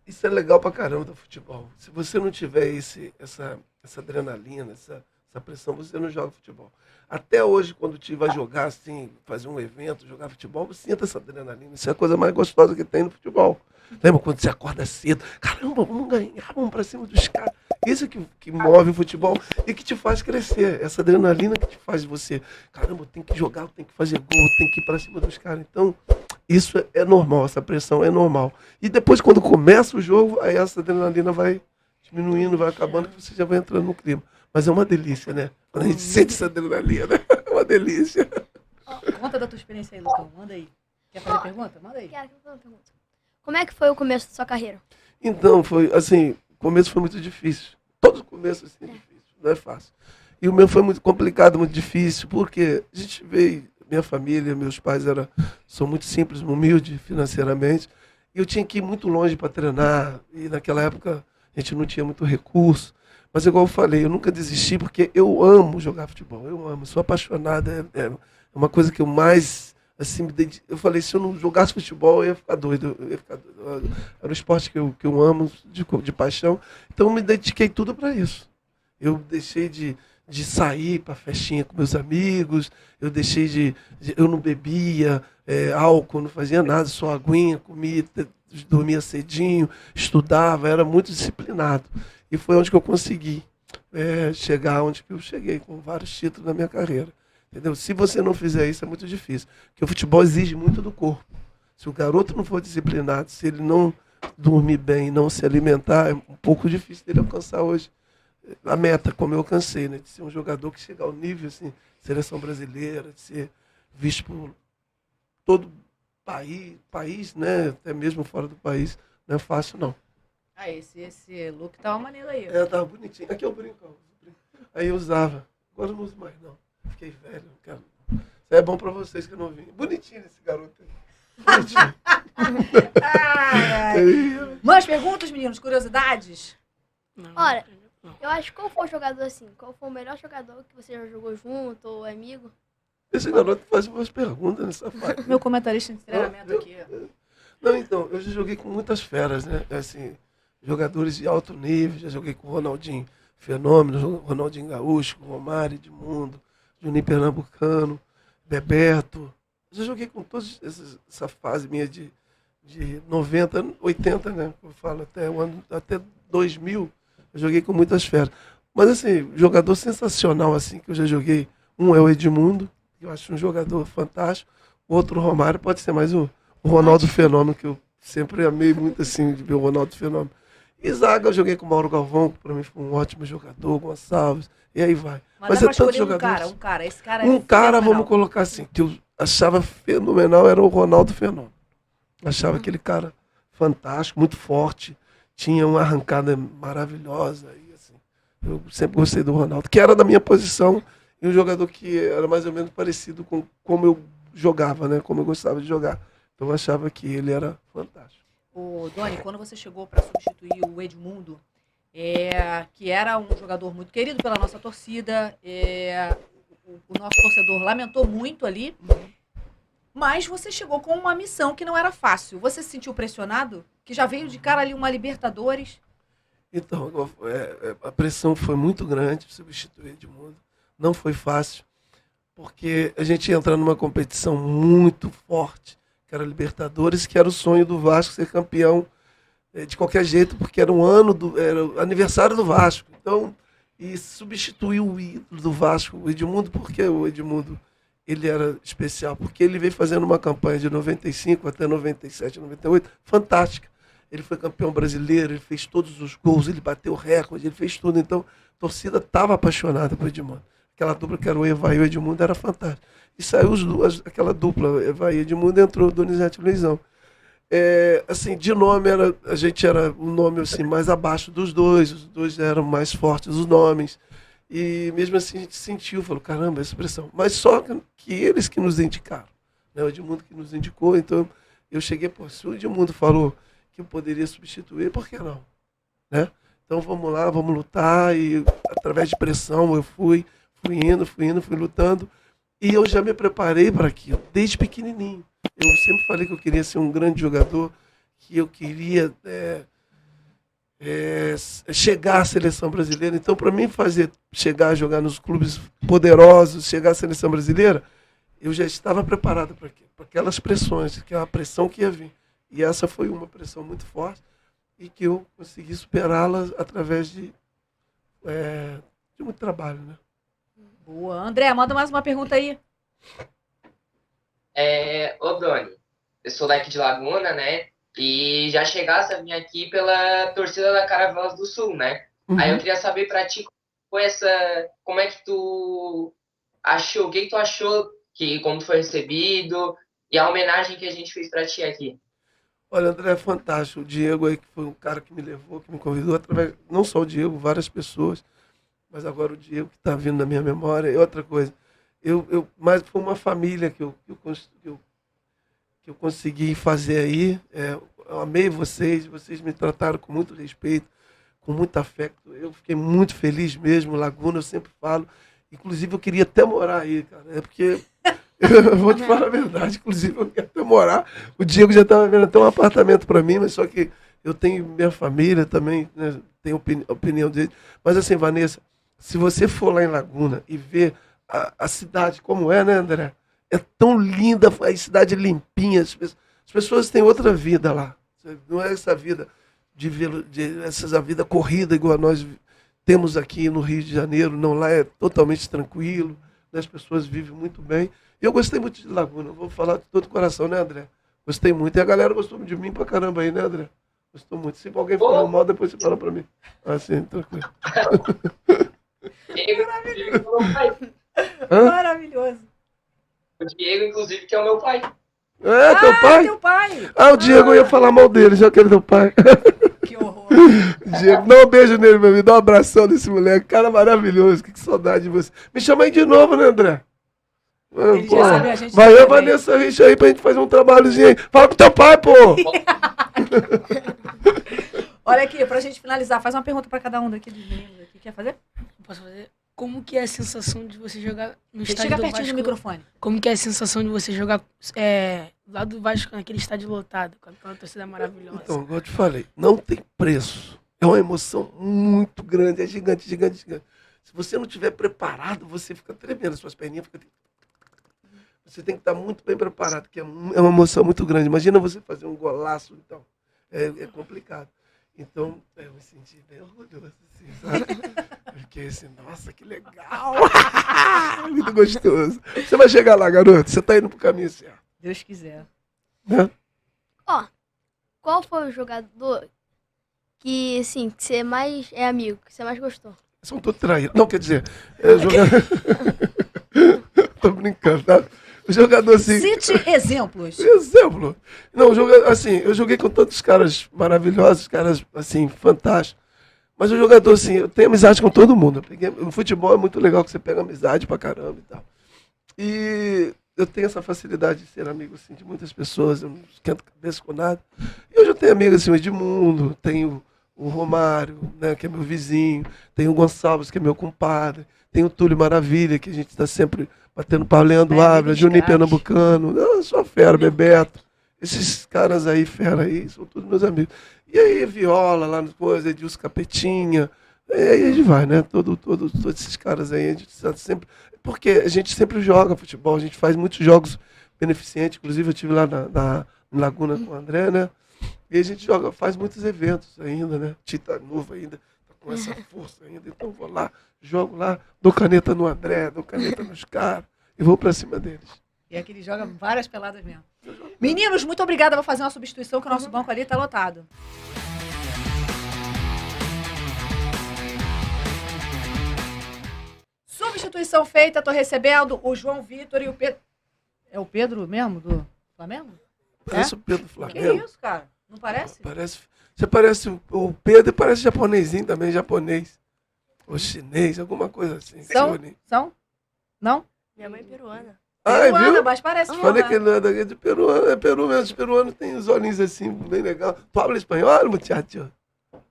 isso é legal pra caramba do futebol. Se você não tiver essa adrenalina, essa pressão, você não joga futebol. Até hoje, quando vai jogar assim, fazer um evento, jogar futebol, você sinta essa adrenalina. Isso é a coisa mais gostosa que tem no futebol. Lembra quando você acorda cedo? Caramba, vamos ganhar, vamos pra cima dos caras. Isso que move o futebol e que te faz crescer. Essa adrenalina que te faz você. Caramba, tem que jogar, tem que fazer gol, tem que ir pra cima dos caras. Então, isso é normal, essa pressão é normal. E depois, quando começa o jogo, aí essa adrenalina vai diminuindo, vai acabando, que você já vai entrando no clima. Mas é uma delícia, né? Quando a gente sente essa adrenalina, é uma delícia. Conta da tua experiência aí, Lucão. Manda aí. Quer fazer pergunta? Manda aí. Quero fazer uma pergunta. Como é que foi o começo da sua carreira? Então, foi assim, o começo foi muito difícil. Todo começo assim, é difícil, não é fácil. E o meu foi muito complicado, muito difícil, porque a gente veio, minha família, meus pais são muito simples, humildes financeiramente, e eu tinha que ir muito longe para treinar, e naquela época a gente não tinha muito recurso. Mas igual eu falei, eu nunca desisti, porque eu amo jogar futebol, eu amo, sou apaixonado, é uma coisa que eu mais... Assim, eu falei, se eu não jogasse futebol, eu ia ficar doido. Era um esporte que eu amo, de paixão. Então, eu me dediquei tudo para isso. Eu deixei de sair para festinha com meus amigos, eu não bebia álcool, não fazia nada, só aguinha, comia, dormia cedinho, estudava, era muito disciplinado. E foi onde que eu consegui chegar onde que eu cheguei, com vários títulos na minha carreira. Entendeu? Se você não fizer isso, é muito difícil. Porque o futebol exige muito do corpo. Se o garoto não for disciplinado, se ele não dormir bem, não se alimentar, é um pouco difícil dele alcançar hoje a meta, como eu alcancei, né? De ser um jogador que chega ao nível, assim, seleção brasileira, de ser visto por todo país, né? Até mesmo fora do país. Não é fácil, não. Ah, esse look tá uma maneira aí. Tava bonitinho. Aqui é o brinco. Aí eu usava. Agora eu não uso mais, não. Fiquei velho, não quero. Isso é bom pra vocês que eu não vi. Bonitinho esse garoto aí. Bonitinho. Mais perguntas, meninos? Curiosidades? Olha, eu acho que qual foi o jogador assim? Qual foi o melhor jogador que você já jogou junto ou amigo? Esse garoto faz umas perguntas nessa fase. Meu comentarista de treinamento aqui. Não, então, eu já joguei com muitas feras, né? Assim, jogadores de alto nível, já joguei com o Ronaldinho Fenômeno, Ronaldinho Gaúcho, com o Romário Edmundo, Juninho Pernambucano, Bebeto. Já joguei com toda essa fase minha de 90, 80, né? Eu falo até 2000, eu joguei com muitas feras. Mas assim, jogador sensacional assim que eu já joguei, um é o Edmundo, que eu acho um jogador fantástico, o outro o Romário, pode ser mais o Ronaldo Fenômeno, que eu sempre amei muito assim de ver o Ronaldo Fenômeno. E zaga eu joguei com o Mauro Galvão, que para mim foi um ótimo jogador, Gonçalves, e aí vai. Mas é dá pra tantos escolher jogadores. um cara. Esse cara Um cara, fenomenal. vamos colocar assim, que eu achava fenomenal, era o Ronaldo Fenômeno. Achava aquele cara fantástico, muito forte, tinha uma arrancada maravilhosa. E, assim, eu sempre gostei do Ronaldo, que era da minha posição, e um jogador que era mais ou menos parecido com como eu jogava, né? Como eu gostava de jogar. Então eu achava que ele era fantástico. Ô, Doni, quando você chegou para substituir o Edmundo, que era um jogador muito querido pela nossa torcida, o nosso torcedor lamentou muito ali, mas você chegou com uma missão que não era fácil. Você se sentiu pressionado? Que já veio de cara ali uma Libertadores? Então, a pressão foi muito grande substituir Edmundo. Não foi fácil, porque a gente ia entrar numa competição muito forte, que era a Libertadores, que era o sonho do Vasco ser campeão de qualquer jeito, porque era era o aniversário do Vasco. Então, e substituiu o ídolo do Vasco, o Edmundo, porque o Edmundo ele era especial, porque ele veio fazendo uma campanha de 95 até 97, 98, fantástica. Ele foi campeão brasileiro, ele fez todos os gols, ele bateu recorde, ele fez tudo. Então, a torcida estava apaixonada por Edmundo. Aquela dupla que era o Evaí e o Edmundo era fantástica. E saiu aquela dupla, Evaí e Edmundo, entrou o Donizete Luizão. Assim, de nome, a gente era um nome assim, mais abaixo dos dois, os dois eram mais fortes os nomes. E mesmo assim a gente sentiu, falou, caramba, essa pressão. Mas só que eles que nos indicaram, né? O Edmundo que nos indicou, então eu cheguei, se o Edmundo falou que eu poderia substituir, por que não? Né? Então vamos lá, vamos lutar, e através de pressão eu fui lutando, e eu já me preparei para aquilo, desde pequenininho. Eu sempre falei que eu queria ser um grande jogador, que eu queria chegar à seleção brasileira. Então, para mim chegar a jogar nos clubes poderosos, chegar à seleção brasileira, eu já estava preparado para aquelas pressões, aquela pressão que ia vir. E essa foi uma pressão muito forte e que eu consegui superá-la através de muito trabalho, né? Boa. André, manda mais uma pergunta aí. Ô, Doni, eu sou daqui de Laguna, né? E já chegasse a vir aqui pela torcida da Caravelas do Sul, né? Uhum. Aí eu queria saber pra ti como é que tu achou, o que tu achou, como tu foi recebido e a homenagem que a gente fez pra ti aqui. Olha, André, é fantástico. O Diego aí, que foi um cara que me levou, que me convidou, não só o Diego, várias pessoas, mas agora o Diego que está vindo na minha memória. E outra coisa, mas foi uma família que eu consegui fazer aí. Eu amei vocês me trataram com muito respeito, com muito afeto. Eu fiquei muito feliz mesmo, Laguna, eu sempre falo. Inclusive, eu queria até morar aí, cara. Porque, eu vou te falar a verdade, inclusive, eu queria até morar. O Diego já estava vendo até um apartamento para mim, mas só que eu tenho minha família também, né, tenho opinião dele. Mas assim, Vanessa, se você for lá em Laguna e ver a cidade como é, né, André? É tão linda, a cidade limpinha. As pessoas têm outra vida lá. Não é essa vida essa vida corrida igual nós temos aqui no Rio de Janeiro. Não, lá é totalmente tranquilo. né? As pessoas vivem muito bem. E eu gostei muito de Laguna, eu vou falar de todo o coração, né, André? Gostei muito. E a galera gostou de mim pra caramba aí, né, André? Gostou muito. Se alguém falou mal, depois você fala pra mim. Assim, tranquilo. Diego, inclusive, que é o meu pai. Hã? Maravilhoso. O Diego, inclusive, que é o meu pai. É, teu pai? Teu pai. O Diego, eu ia falar mal dele, já que ele é teu pai. Que horror. Diego, dá um beijo nele, meu amigo. Dá um abração desse moleque. Cara maravilhoso. Que saudade de você. Me chama aí de novo, né, André? Ele já sabe a gente Vai eu, também. Vanessa Rich aí pra gente fazer um trabalhozinho aí. Fala com teu pai, pô! Olha aqui, pra gente finalizar, faz uma pergunta pra cada um daqui dos meninos aqui. Quer fazer? Posso fazer? Como que é a sensação de você jogar no estádio Chega do pertinho Vasco? do microfone. Como que é a sensação de você jogar lá do Vasco, naquele estádio lotado, com aquela torcida maravilhosa? Então, igual eu te falei, não tem preço. É uma emoção muito grande, é gigante, gigante, gigante. Se você não estiver preparado, você fica tremendo, suas perninhas ficam... Você tem que estar muito bem preparado, que é uma emoção muito grande. Imagina você fazer um golaço, então. É complicado. Então, eu me senti bem orgulhoso, assim, sabe? Eu fiquei assim, nossa, que legal! Muito gostoso. Você vai chegar lá, garoto. Você está indo pro caminho certo. Deus quiser. Né? Qual foi o jogador que, assim, que você mais é amigo, que você mais gostou? São todos traídos. Não, quer dizer, Tô brincando, tá? O jogador assim... Cite exemplos. Exemplo. Não, assim, eu joguei com tantos caras maravilhosos, caras, assim, fantásticos. Mas o jogador, assim, eu tenho amizade com todo mundo. O futebol é muito legal, que você pega amizade pra caramba e tal. E eu tenho essa facilidade de ser amigo, assim, de muitas pessoas. Eu não esquento cabeça com nada. E hoje eu tenho amigos, assim, o Edmundo, tenho o Romário, né, que é meu vizinho. Tenho o Gonçalves, que é meu compadre. Tenho o Túlio Maravilha, que a gente tá sempre batendo pau, Leandro Ávila, Juninho Pernambucano. Eu sou fera, Bebeto. Esses caras aí, fera aí, são todos meus amigos. E aí, Viola, lá no coisa, Edilson Capetinha. E aí a gente vai, né? Todos esses caras aí, a gente está sempre... Porque a gente sempre joga futebol, a gente faz muitos jogos beneficentes. Inclusive, eu estive lá na Laguna com o André, né? E a gente joga, faz muitos eventos ainda, né? Tita Nuva ainda, tá com essa força ainda. Então vou lá, jogo lá, dou caneta no André, dou caneta nos caras e vou pra cima deles. E aqui ele joga várias peladas mesmo. Meninos, muito obrigada. Vou fazer uma substituição, que o nosso banco ali tá lotado. Substituição feita, tô recebendo o João Vitor e o Pedro. É o Pedro mesmo, do Flamengo? Parece o Pedro Que Flamengo. isso, cara? Não parece? Você parece o Pedro e parece japonesinho também, japonês. Ou chinês, alguma coisa assim. São? Não? Minha mãe é peruana. Ai, Peruana, viu? mas parece Falei que que ele não é daqui de peruano, é peru mesmo. Os peruanos têm os olhinhos assim, bem legal. Tu habla espanhol, muchacho?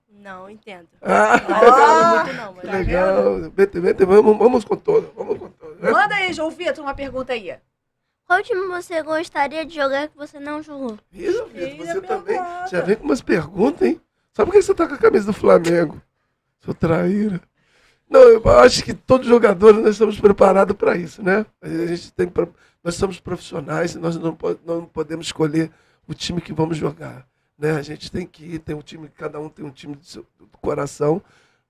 Não, entendo. Ah, Não muito não, que mas... legal. Vete, vamos com toda, vamos com toda. Manda aí, João Vitor, uma pergunta aí. Qual time você gostaria de jogar que você não jogou? Isso, Vitor, você Filha, também pergunta. já vem com umas perguntas, hein? Sabe por que você tá com a camisa do Flamengo? Sou traíra. Não, eu acho que todos os jogadores nós estamos preparados para isso, né? Nós somos profissionais e nós não podemos escolher o time que vamos jogar, né? A gente tem que ir, tem um time, cada um tem um time do coração,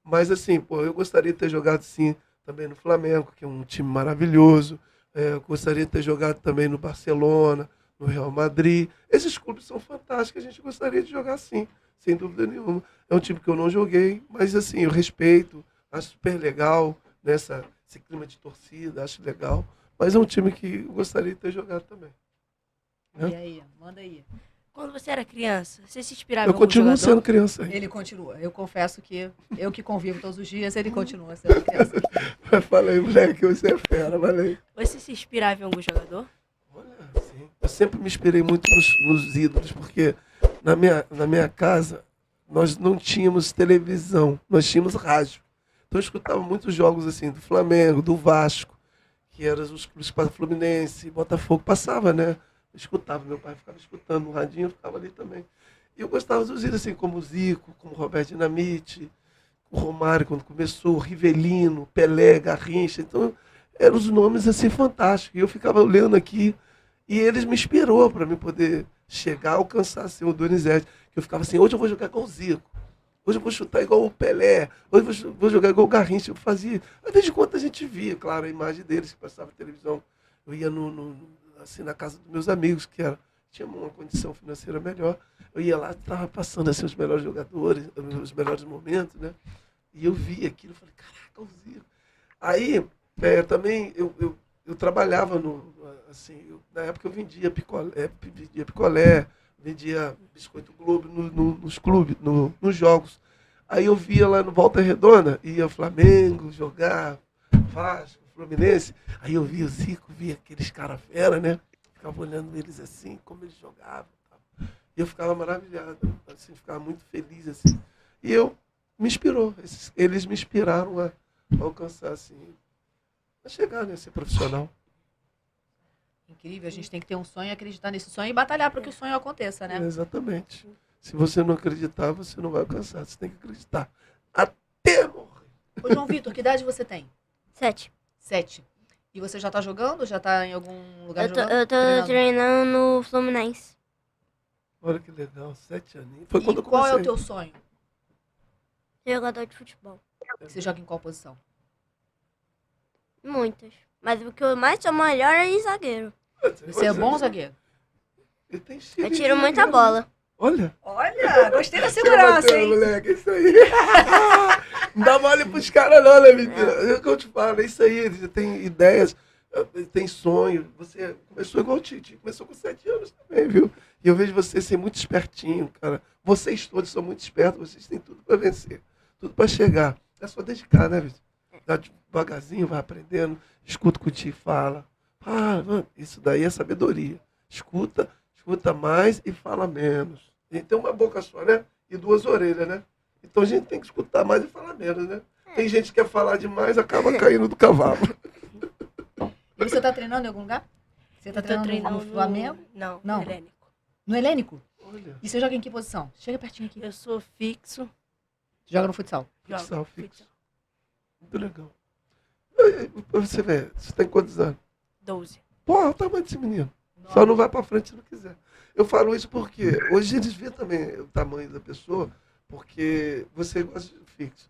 mas assim, pô, eu gostaria de ter jogado sim também no Flamengo, que é um time maravilhoso. Eu gostaria de ter jogado também no Barcelona, no Real Madrid. Esses clubes são fantásticos, a gente gostaria de jogar sim, sem dúvida nenhuma. É um time que eu não joguei, mas assim, eu respeito, acho super legal, né, esse clima de torcida, acho legal. Mas é um time que eu gostaria de ter jogado também. Né? E aí, manda aí. Quando você era criança, você se inspirava em Eu algum continuo jogador? sendo criança aí. Ele continua. Eu confesso que eu que convivo todos os dias, ele continua sendo criança. Falei, moleque, você é fera, valeu. Você se inspirava em algum jogador? Olha, assim, eu sempre me inspirei muito nos ídolos, porque na minha casa nós não tínhamos televisão, nós tínhamos rádio. Então eu escutava muitos jogos assim, do Flamengo, do Vasco, que eram os clubes para Fluminense, Botafogo, passava, né? Eu escutava, meu pai ficava escutando no radinho, eu ficava ali também. E eu gostava dos ídolos, assim, como o Zico, como o Roberto Dinamite, o Romário, quando começou, o Rivelino, Pelé, Garrincha. Então, eram os nomes, assim, fantásticos. E eu ficava lendo aqui, e eles me inspirou para mim poder chegar, alcançar, assim, o Donizete. Que eu ficava assim, hoje eu vou jogar com o Zico. Hoje eu vou chutar igual o Pelé. Hoje eu vou jogar igual o Garrincha. Eu fazia. Mas desde quando a gente via, claro, a imagem deles que passava na televisão. Eu ia assim, na casa dos meus amigos, tinha uma condição financeira melhor. Eu ia lá, estava passando assim, os melhores jogadores, os melhores momentos, né? E eu via aquilo, eu falei, caraca, o Zico. Aí, também, eu trabalhava assim, na época eu vendia picolé, vendia biscoito Globo nos clubes, nos jogos. Aí eu via lá no Volta Redonda, ia Flamengo jogar, Vasco, Fluminense. Aí eu via o Zico, via aqueles caras fera, né? Ficava olhando eles assim, como eles jogavam. E eu ficava maravilhado, assim, ficava muito feliz, assim. E me inspirou, eles me inspiraram a alcançar, assim, a chegar, né, a ser profissional. Incrível, a gente tem que ter um sonho, acreditar nesse sonho e batalhar para que o sonho aconteça, né? Exatamente. Se você não acreditar, você não vai alcançar. Você tem que acreditar. Até morrer. Ô, João Vitor, que idade você tem? 7. 7. E você já tá jogando? Já tá em algum lugar Eu tô, jogando? eu tô treinando no Fluminense. Olha que legal, 7 aninhos. Foi E quando eu qual comecei. é o teu sonho? Jogador de futebol. Você joga em qual posição? Muitas. Mas o que eu mais sou melhor é em zagueiro. Você é bom zagueiro? Ele tem cheiro Eu de tiro muita zagueiro. bola. Olha. Olha, gostei da Seu segurança, Matheus, hein? moleque, isso aí. Não dá mole pros caras não, né, menina? É o que eu te falo, é isso aí. Eles têm ideias, tem sonho. Você começou igual o Tite, começou com 7 anos também, viu? E eu vejo você ser muito espertinho, cara. Vocês todos são muito espertos, vocês têm tudo para vencer, tudo para chegar. É só dedicar, né, Vitor? Dá devagarzinho, vai aprendendo, escuta o que o tio fala. Mano, isso daí é sabedoria. Escuta mais e fala menos. A gente tem uma boca só, né? E 2 orelhas, né? Então a gente tem que escutar mais e falar menos, né? Tem gente que quer falar demais, acaba caindo do cavalo. E você tá treinando em algum lugar? Você tá treinando no Flamengo? Não, Não. Helênico. No Helênico? Olha, E você joga em que posição? Chega pertinho aqui. Eu sou fixo. Joga no futsal. jogo futsal, fixo. Muito legal. Pra você ver, você tem quantos anos? 12. Porra, o tamanho desse menino. Só não vai pra frente se não quiser. Eu falo isso porque hoje eles vê também o tamanho da pessoa, porque você gosta de fixo.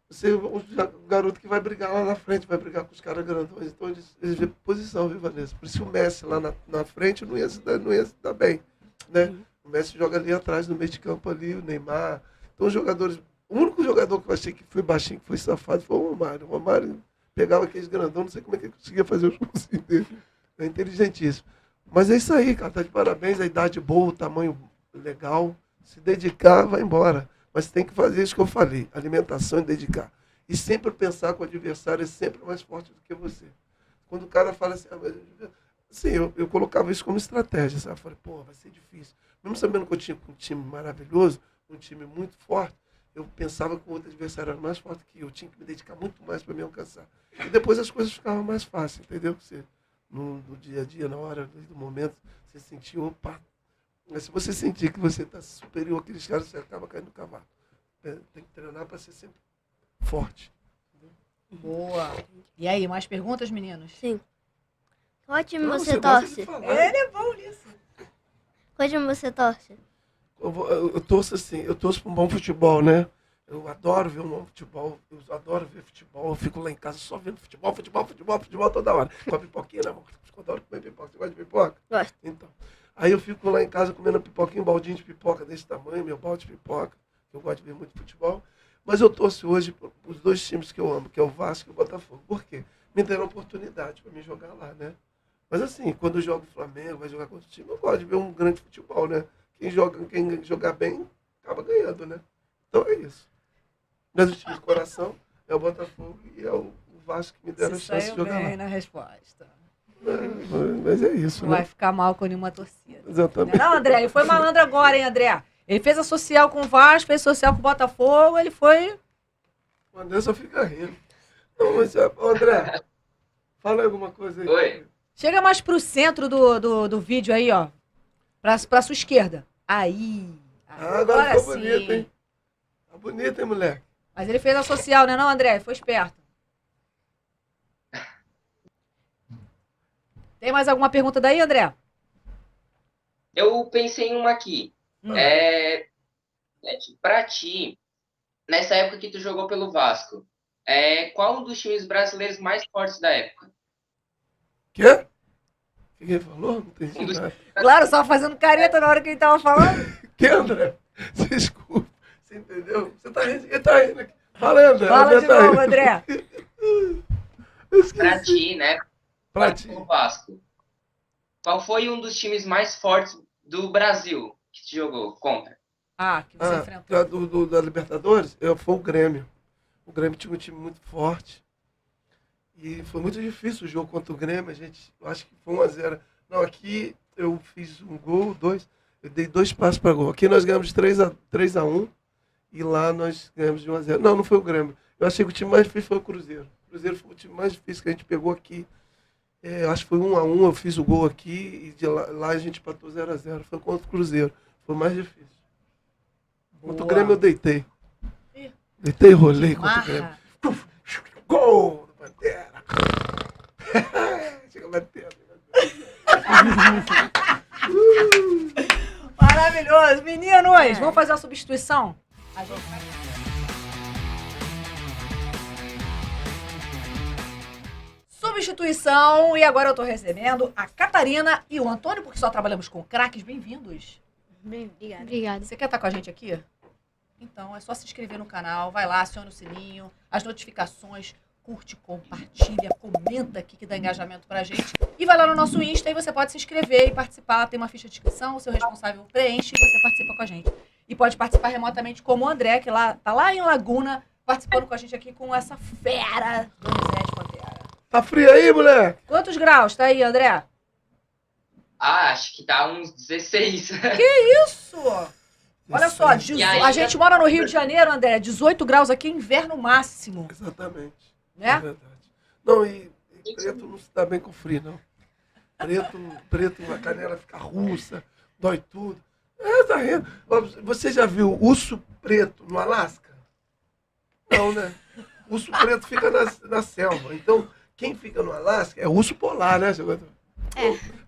Você é um garoto que vai brigar lá na frente, vai brigar com os caras grandões. Então eles vê posição, viu, Vanessa? Por isso o Messi lá na frente não ia se dar bem. Né? O Messi joga ali atrás, no meio de campo ali, o Neymar. Então os jogadores. O único jogador que eu achei que foi baixinho, que foi safado, foi o Romário. O Romário pegava aqueles grandão, não sei como é que ele conseguia fazer os gols dele. É inteligentíssimo. Mas é isso aí, cara. Tá de parabéns, a idade boa, o tamanho legal. Se dedicar, vai embora. Mas tem que fazer isso que eu falei. Alimentação e dedicar. E sempre pensar que o adversário é sempre mais forte do que você. Quando o cara fala assim, assim eu colocava isso como estratégia. Sabe? Eu falei, pô, vai ser difícil. Mesmo sabendo que eu tinha um time maravilhoso, um time muito forte, eu pensava que o outro adversário era mais forte que eu. Eu tinha que me dedicar muito mais para me alcançar. E depois as coisas ficavam mais fáceis, entendeu? Você, no dia a dia, na hora do momento, você sentiu, opa. Mas se você sentir que você está superior àqueles caras, você acaba caindo do cavalo. Tem que treinar para ser sempre forte. Boa. E aí, mais perguntas, meninos? Sim. Qual time Não, você gosta de torce? falar. Ele é bom nisso. Qual time você torce? Eu torço assim, eu torço para um bom futebol, né? Eu adoro ver um bom futebol, eu adoro ver futebol, eu fico lá em casa só vendo futebol toda hora. Com a pipoquinha na mão, eu adoro comer pipoca. Você gosta de pipoca? Gosto. Então, aí eu fico lá em casa comendo pipoquinha, um baldinho de pipoca desse tamanho, meu balde de pipoca, eu gosto de ver muito futebol. Mas eu torço hoje para os 2 times que eu amo, que é o Vasco e o Botafogo. Por quê? Me deram oportunidade para me jogar lá, né? Mas assim, quando eu jogo Flamengo, vai jogar contra o time, eu gosto de ver um grande futebol, né? Quem jogar bem, acaba ganhando, né? Então é isso. Mas o time de coração é o Botafogo e é o Vasco que me deram a Você chance de saiu jogar bem lá. na resposta. Mas é isso, Não vai né? ficar mal com nenhuma torcida. Exatamente. Não, André, ele foi malandro agora, hein, André? Ele fez a social com o Vasco, fez social com o Botafogo, ele foi... O André só fica rindo. Não, mas, André, fala aí alguma coisa aí. Oi. Chega mais pro centro do vídeo aí, ó. Pra sua esquerda. Aí. Agora ficou bonito, hein? Tá bonito, hein, moleque? Mas ele fez a social, né, não, André? Foi esperto. Tem mais alguma pergunta daí, André? Eu pensei em uma aqui. Pra ti, nessa época que tu jogou pelo Vasco, qual um dos times brasileiros mais fortes da época? Quê? O que ele falou? Não entendi Um dos nada. Claro, só fazendo careta na hora que ele tava falando. Que, André? Desculpa. Você entendeu? Você tá rindo. Ele tá rindo aqui. Fala aí, André. Fala André de tá novo, rindo. André. Eu esqueci. Pra ti, né? Pra ti. Pelo Vasco. Qual foi um dos times mais fortes do Brasil que tu jogou contra? Ah, que você enfrentou. Da Libertadores, foi o Grêmio. O Grêmio tinha um time muito forte. E foi muito difícil o jogo contra o Grêmio. Eu acho que foi 1-0. Não, aqui eu fiz um gol, 2. Eu dei 2 passos para gol. Aqui nós ganhamos 3-1 e lá nós ganhamos de 1-0. Não foi o Grêmio. Eu achei que o time mais difícil foi o Cruzeiro. O Cruzeiro foi o time mais difícil que a gente pegou aqui. Acho que foi 1-1, eu fiz o gol aqui e de lá a gente empatou 0-0. Foi contra o Cruzeiro. Foi o mais difícil. Contra o Boa. Grêmio eu deitei. Ih. Deitei e rolei contra o Marra. Grêmio. Gol do Pantera. Chega batendo. Maravilhoso. Meninos, vamos fazer uma substituição? A gente vai... Substituição. E agora eu tô recebendo a Catarina e o Antônio, porque só trabalhamos com craques. Bem-vindos. Bem, obrigada. Obrigada. Você quer estar com a gente aqui? Então, é só se inscrever no canal, vai lá, aciona o sininho, as notificações, curte, compartilha, comenta aqui que dá engajamento pra gente. E vai lá no nosso Insta e você pode se inscrever e participar. Tem uma ficha de inscrição, o seu responsável preenche e você participa com a gente. E pode participar remotamente como o André, que tá lá em Laguna, participando com a gente aqui com essa fera do Donizete Pantera. Tá frio aí, moleque? Quantos graus tá aí, André? Acho que tá uns 16. Isso! Olha só, E aí, a gente mora no Rio de Janeiro, André, 18 graus aqui, inverno máximo, Exatamente. É né? verdade. Não, e preto não se dá bem com frio, não. Preto, a canela fica russa, dói tudo. Tá rindo. Ó, você já viu urso preto no Alasca? Não, né? Urso preto fica na selva. Então, quem fica no Alasca é urso polar, né?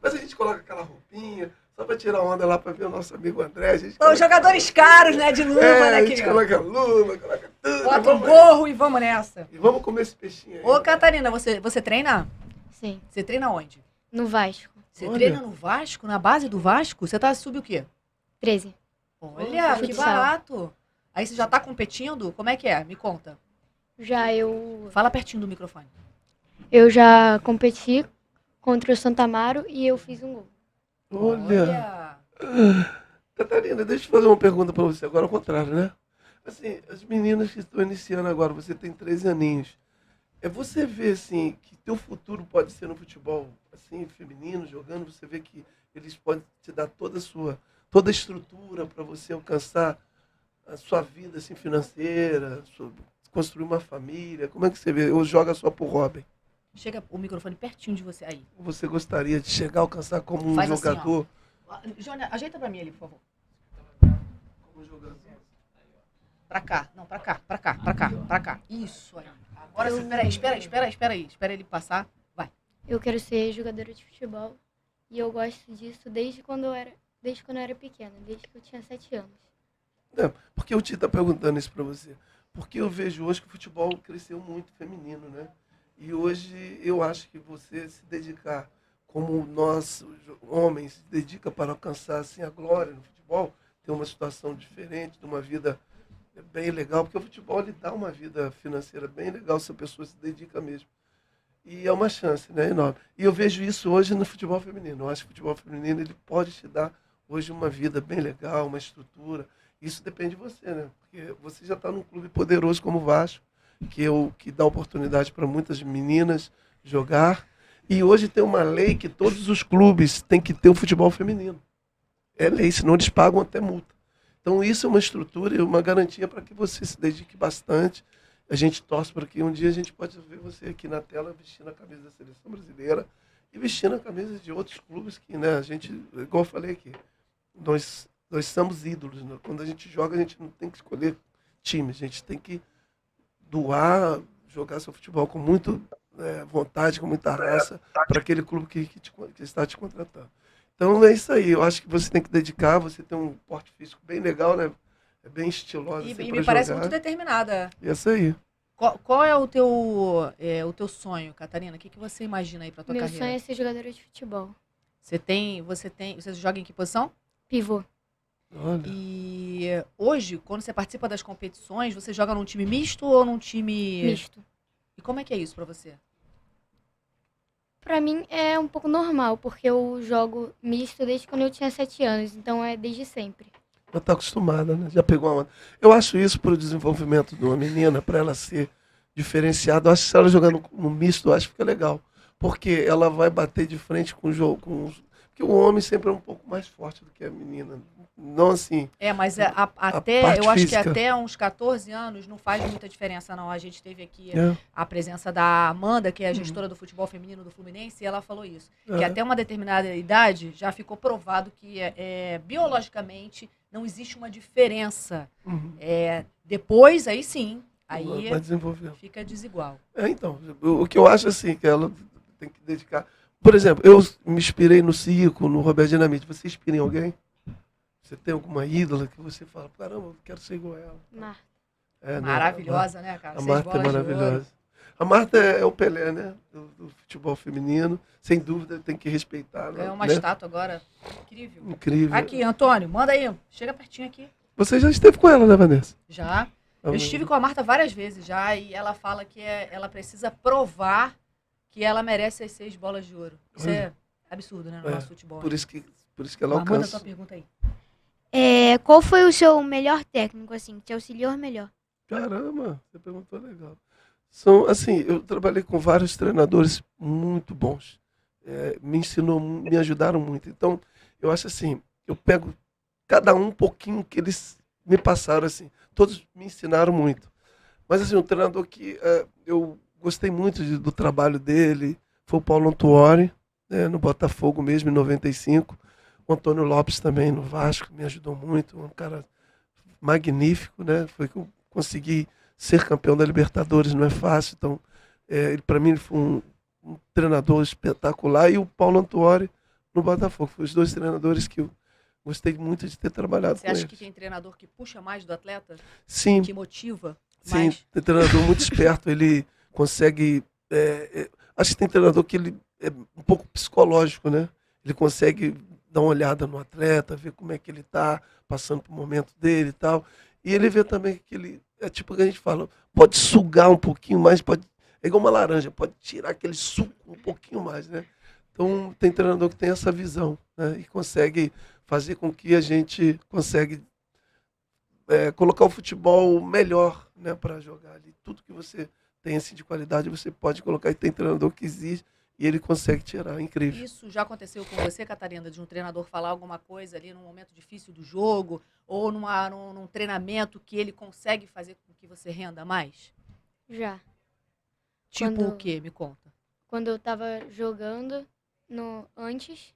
Mas a gente coloca aquela roupinha, só pra tirar onda lá pra ver o nosso amigo André. A gente São coloca- jogadores caros, né? De luva, né, a gente querido? coloca luva, coloca tudo. Bota um vamos- gorro e vamos nessa. E vamos comer esse peixinho aí. Ô, Catarina, você treina? Sim. Você treina onde? No Vasco. Você Olha. treina no Vasco, na base do Vasco? Você tá sub o quê? 13. Olha, que Futsal. barato. Aí você já tá competindo? Como é que é? Me conta. Fala pertinho do microfone. Eu já competi contra o Santa Amaro e eu fiz um gol. Olha. Catarina, deixa eu fazer uma pergunta pra você, agora ao contrário, né? Assim, as meninas que estão iniciando agora, você tem 13 aninhos. Você vê, assim, que teu futuro pode ser no futebol, assim, feminino, jogando, você vê que eles podem te dar toda a estrutura para você alcançar a sua vida, assim, financeira, construir uma família. Como é que você vê? Ou joga só pro hobby? Chega o microfone pertinho de você aí. Ou você gostaria de chegar a alcançar como um Faz assim, ó. jogador? Jônia, ajeita pra mim ali, por favor. Como jogador? Pra cá. Não, pra cá. Isso aí. Agora sim, espera aí. Espera ele passar. Vai. Eu quero ser jogadora de futebol e eu gosto disso desde quando eu era pequena, desde que eu tinha 7 anos. Por que o Tito está perguntando isso para você? Porque eu vejo hoje que o futebol cresceu muito feminino, né? E hoje eu acho que você se dedicar, como nós, homens, se dedica para alcançar assim, a glória no futebol, ter uma situação diferente, de uma vida bem legal, porque o futebol lhe dá uma vida financeira bem legal se a pessoa se dedica mesmo. E é uma chance, né, enorme. E eu vejo isso hoje no futebol feminino. Eu acho que o futebol feminino ele pode te dar hoje uma vida bem legal, uma estrutura. Isso depende de você, né? Porque você já está num clube poderoso como o Vasco, que dá oportunidade para muitas meninas jogar. E hoje tem uma lei que todos os clubes têm que ter o futebol feminino. É lei, senão eles pagam até multa. Então isso é uma estrutura e uma garantia para que você se dedique bastante. A gente torce para que um dia a gente possa ver você aqui na tela vestindo a camisa da Seleção Brasileira e vestindo a camisa de outros clubes que, né, a gente, igual eu falei aqui, nós somos ídolos. Né? Quando a gente joga, a gente não tem que escolher time, a gente tem que doar, jogar seu futebol com muita vontade, com muita raça, para aquele clube que está te contratando. Então é isso aí, eu acho que você tem que dedicar, você tem um porte físico bem legal, né? É bem estilosa. E assim, me pra parece jogar. muito determinada. Essa aí. Qual é o teu sonho, Catarina? O que você imagina aí pra tua Meu carreira? sonho é ser jogadora de futebol. Você joga em que posição? Pivô. Olha. E hoje, quando você participa das competições, você joga num time misto ou num time... Misto. E como é que é isso pra você? Pra mim é um pouco normal, porque eu jogo misto desde quando eu tinha 7 anos, então é desde sempre. Já tá acostumada, né? Já pegou a onda. Eu acho isso pro desenvolvimento de uma menina, para ela ser diferenciada. Eu acho que se ela jogar no misto, eu acho que fica legal. Porque ela vai bater de frente com o jogo. Porque o homem sempre é um pouco mais forte do que a menina. Não assim. Mas parte eu acho que física. até uns 14 anos não faz muita diferença, não. A gente teve aqui É, a presença da Amanda, que é a gestora do futebol feminino do Fluminense, e ela falou isso. Que é. até uma determinada idade já ficou provado que biologicamente não existe uma diferença. Uhum. Depois, aí sim, aí Vai desenvolver. fica desigual. Então, o que eu acho assim, que ela tem que dedicar. Por exemplo, eu me inspirei no Cico, no Roberto Dinamite. Você inspira em alguém? Você tem alguma ídola que você fala, caramba, eu quero ser igual a ela? Marta. É, né? Maravilhosa, né, cara? A Seis Marta é bolas de ouro. maravilhosa. A Marta é o Pelé, né? Do futebol feminino. Sem dúvida, tem que respeitar. Ganhou uma né? estátua agora. Incrível. Incrível. Aqui, Antônio, manda aí. Chega pertinho aqui. Você já esteve com ela, né, Vanessa? Já. Eu estive com a Marta várias vezes já e ela fala que ela precisa provar que ela merece as 6 bolas de ouro. Isso é absurdo, né, no nosso futebol. Por isso que ela Manda a alcança. tua pergunta aí. Qual foi o seu melhor técnico, assim, que te auxiliou melhor? Caramba, você perguntou legal. São, assim, eu trabalhei com vários treinadores muito bons. Me ensinou, me ajudaram muito. Então, eu acho assim, eu pego cada um pouquinho que eles me passaram, assim. Todos me ensinaram muito. Mas, assim, um treinador que eu gostei muito do trabalho dele foi o Paulo Antuori, né, no Botafogo mesmo, em 95. O Antônio Lopes também, no Vasco, me ajudou muito. Um cara magnífico, né? Foi que eu consegui ser campeão da Libertadores, não é fácil. Então, para mim, ele foi um treinador espetacular. E o Paulo Antuori no Botafogo. Foram os 2 treinadores que eu gostei muito de ter trabalhado Você com acha eles. que tem treinador que puxa mais do atleta? Sim, Que motiva sim. mais? Tem treinador muito esperto. Ele consegue... acho que tem treinador que ele é um pouco psicológico, né? Ele consegue dar uma olhada no atleta, ver como é que ele está passando pro momento dele e tal. E ele vê também que ele... É tipo o que a gente fala, pode sugar um pouquinho mais, é igual uma laranja, pode tirar aquele suco um pouquinho mais, né? Então, tem treinador que tem essa visão, né? E consegue fazer com que a gente consegue colocar o futebol melhor, né, para jogar ali. Tudo que você tem assim, de qualidade, você pode colocar. E tem treinador que exige e ele consegue tirar. Incrível. Isso já aconteceu com você, Catarina, de um treinador falar alguma coisa ali num momento difícil do jogo ou num treinamento que ele consegue fazer com que você renda mais? Já. Tipo Quando- o quê? Me conta. Quando eu tava jogando antes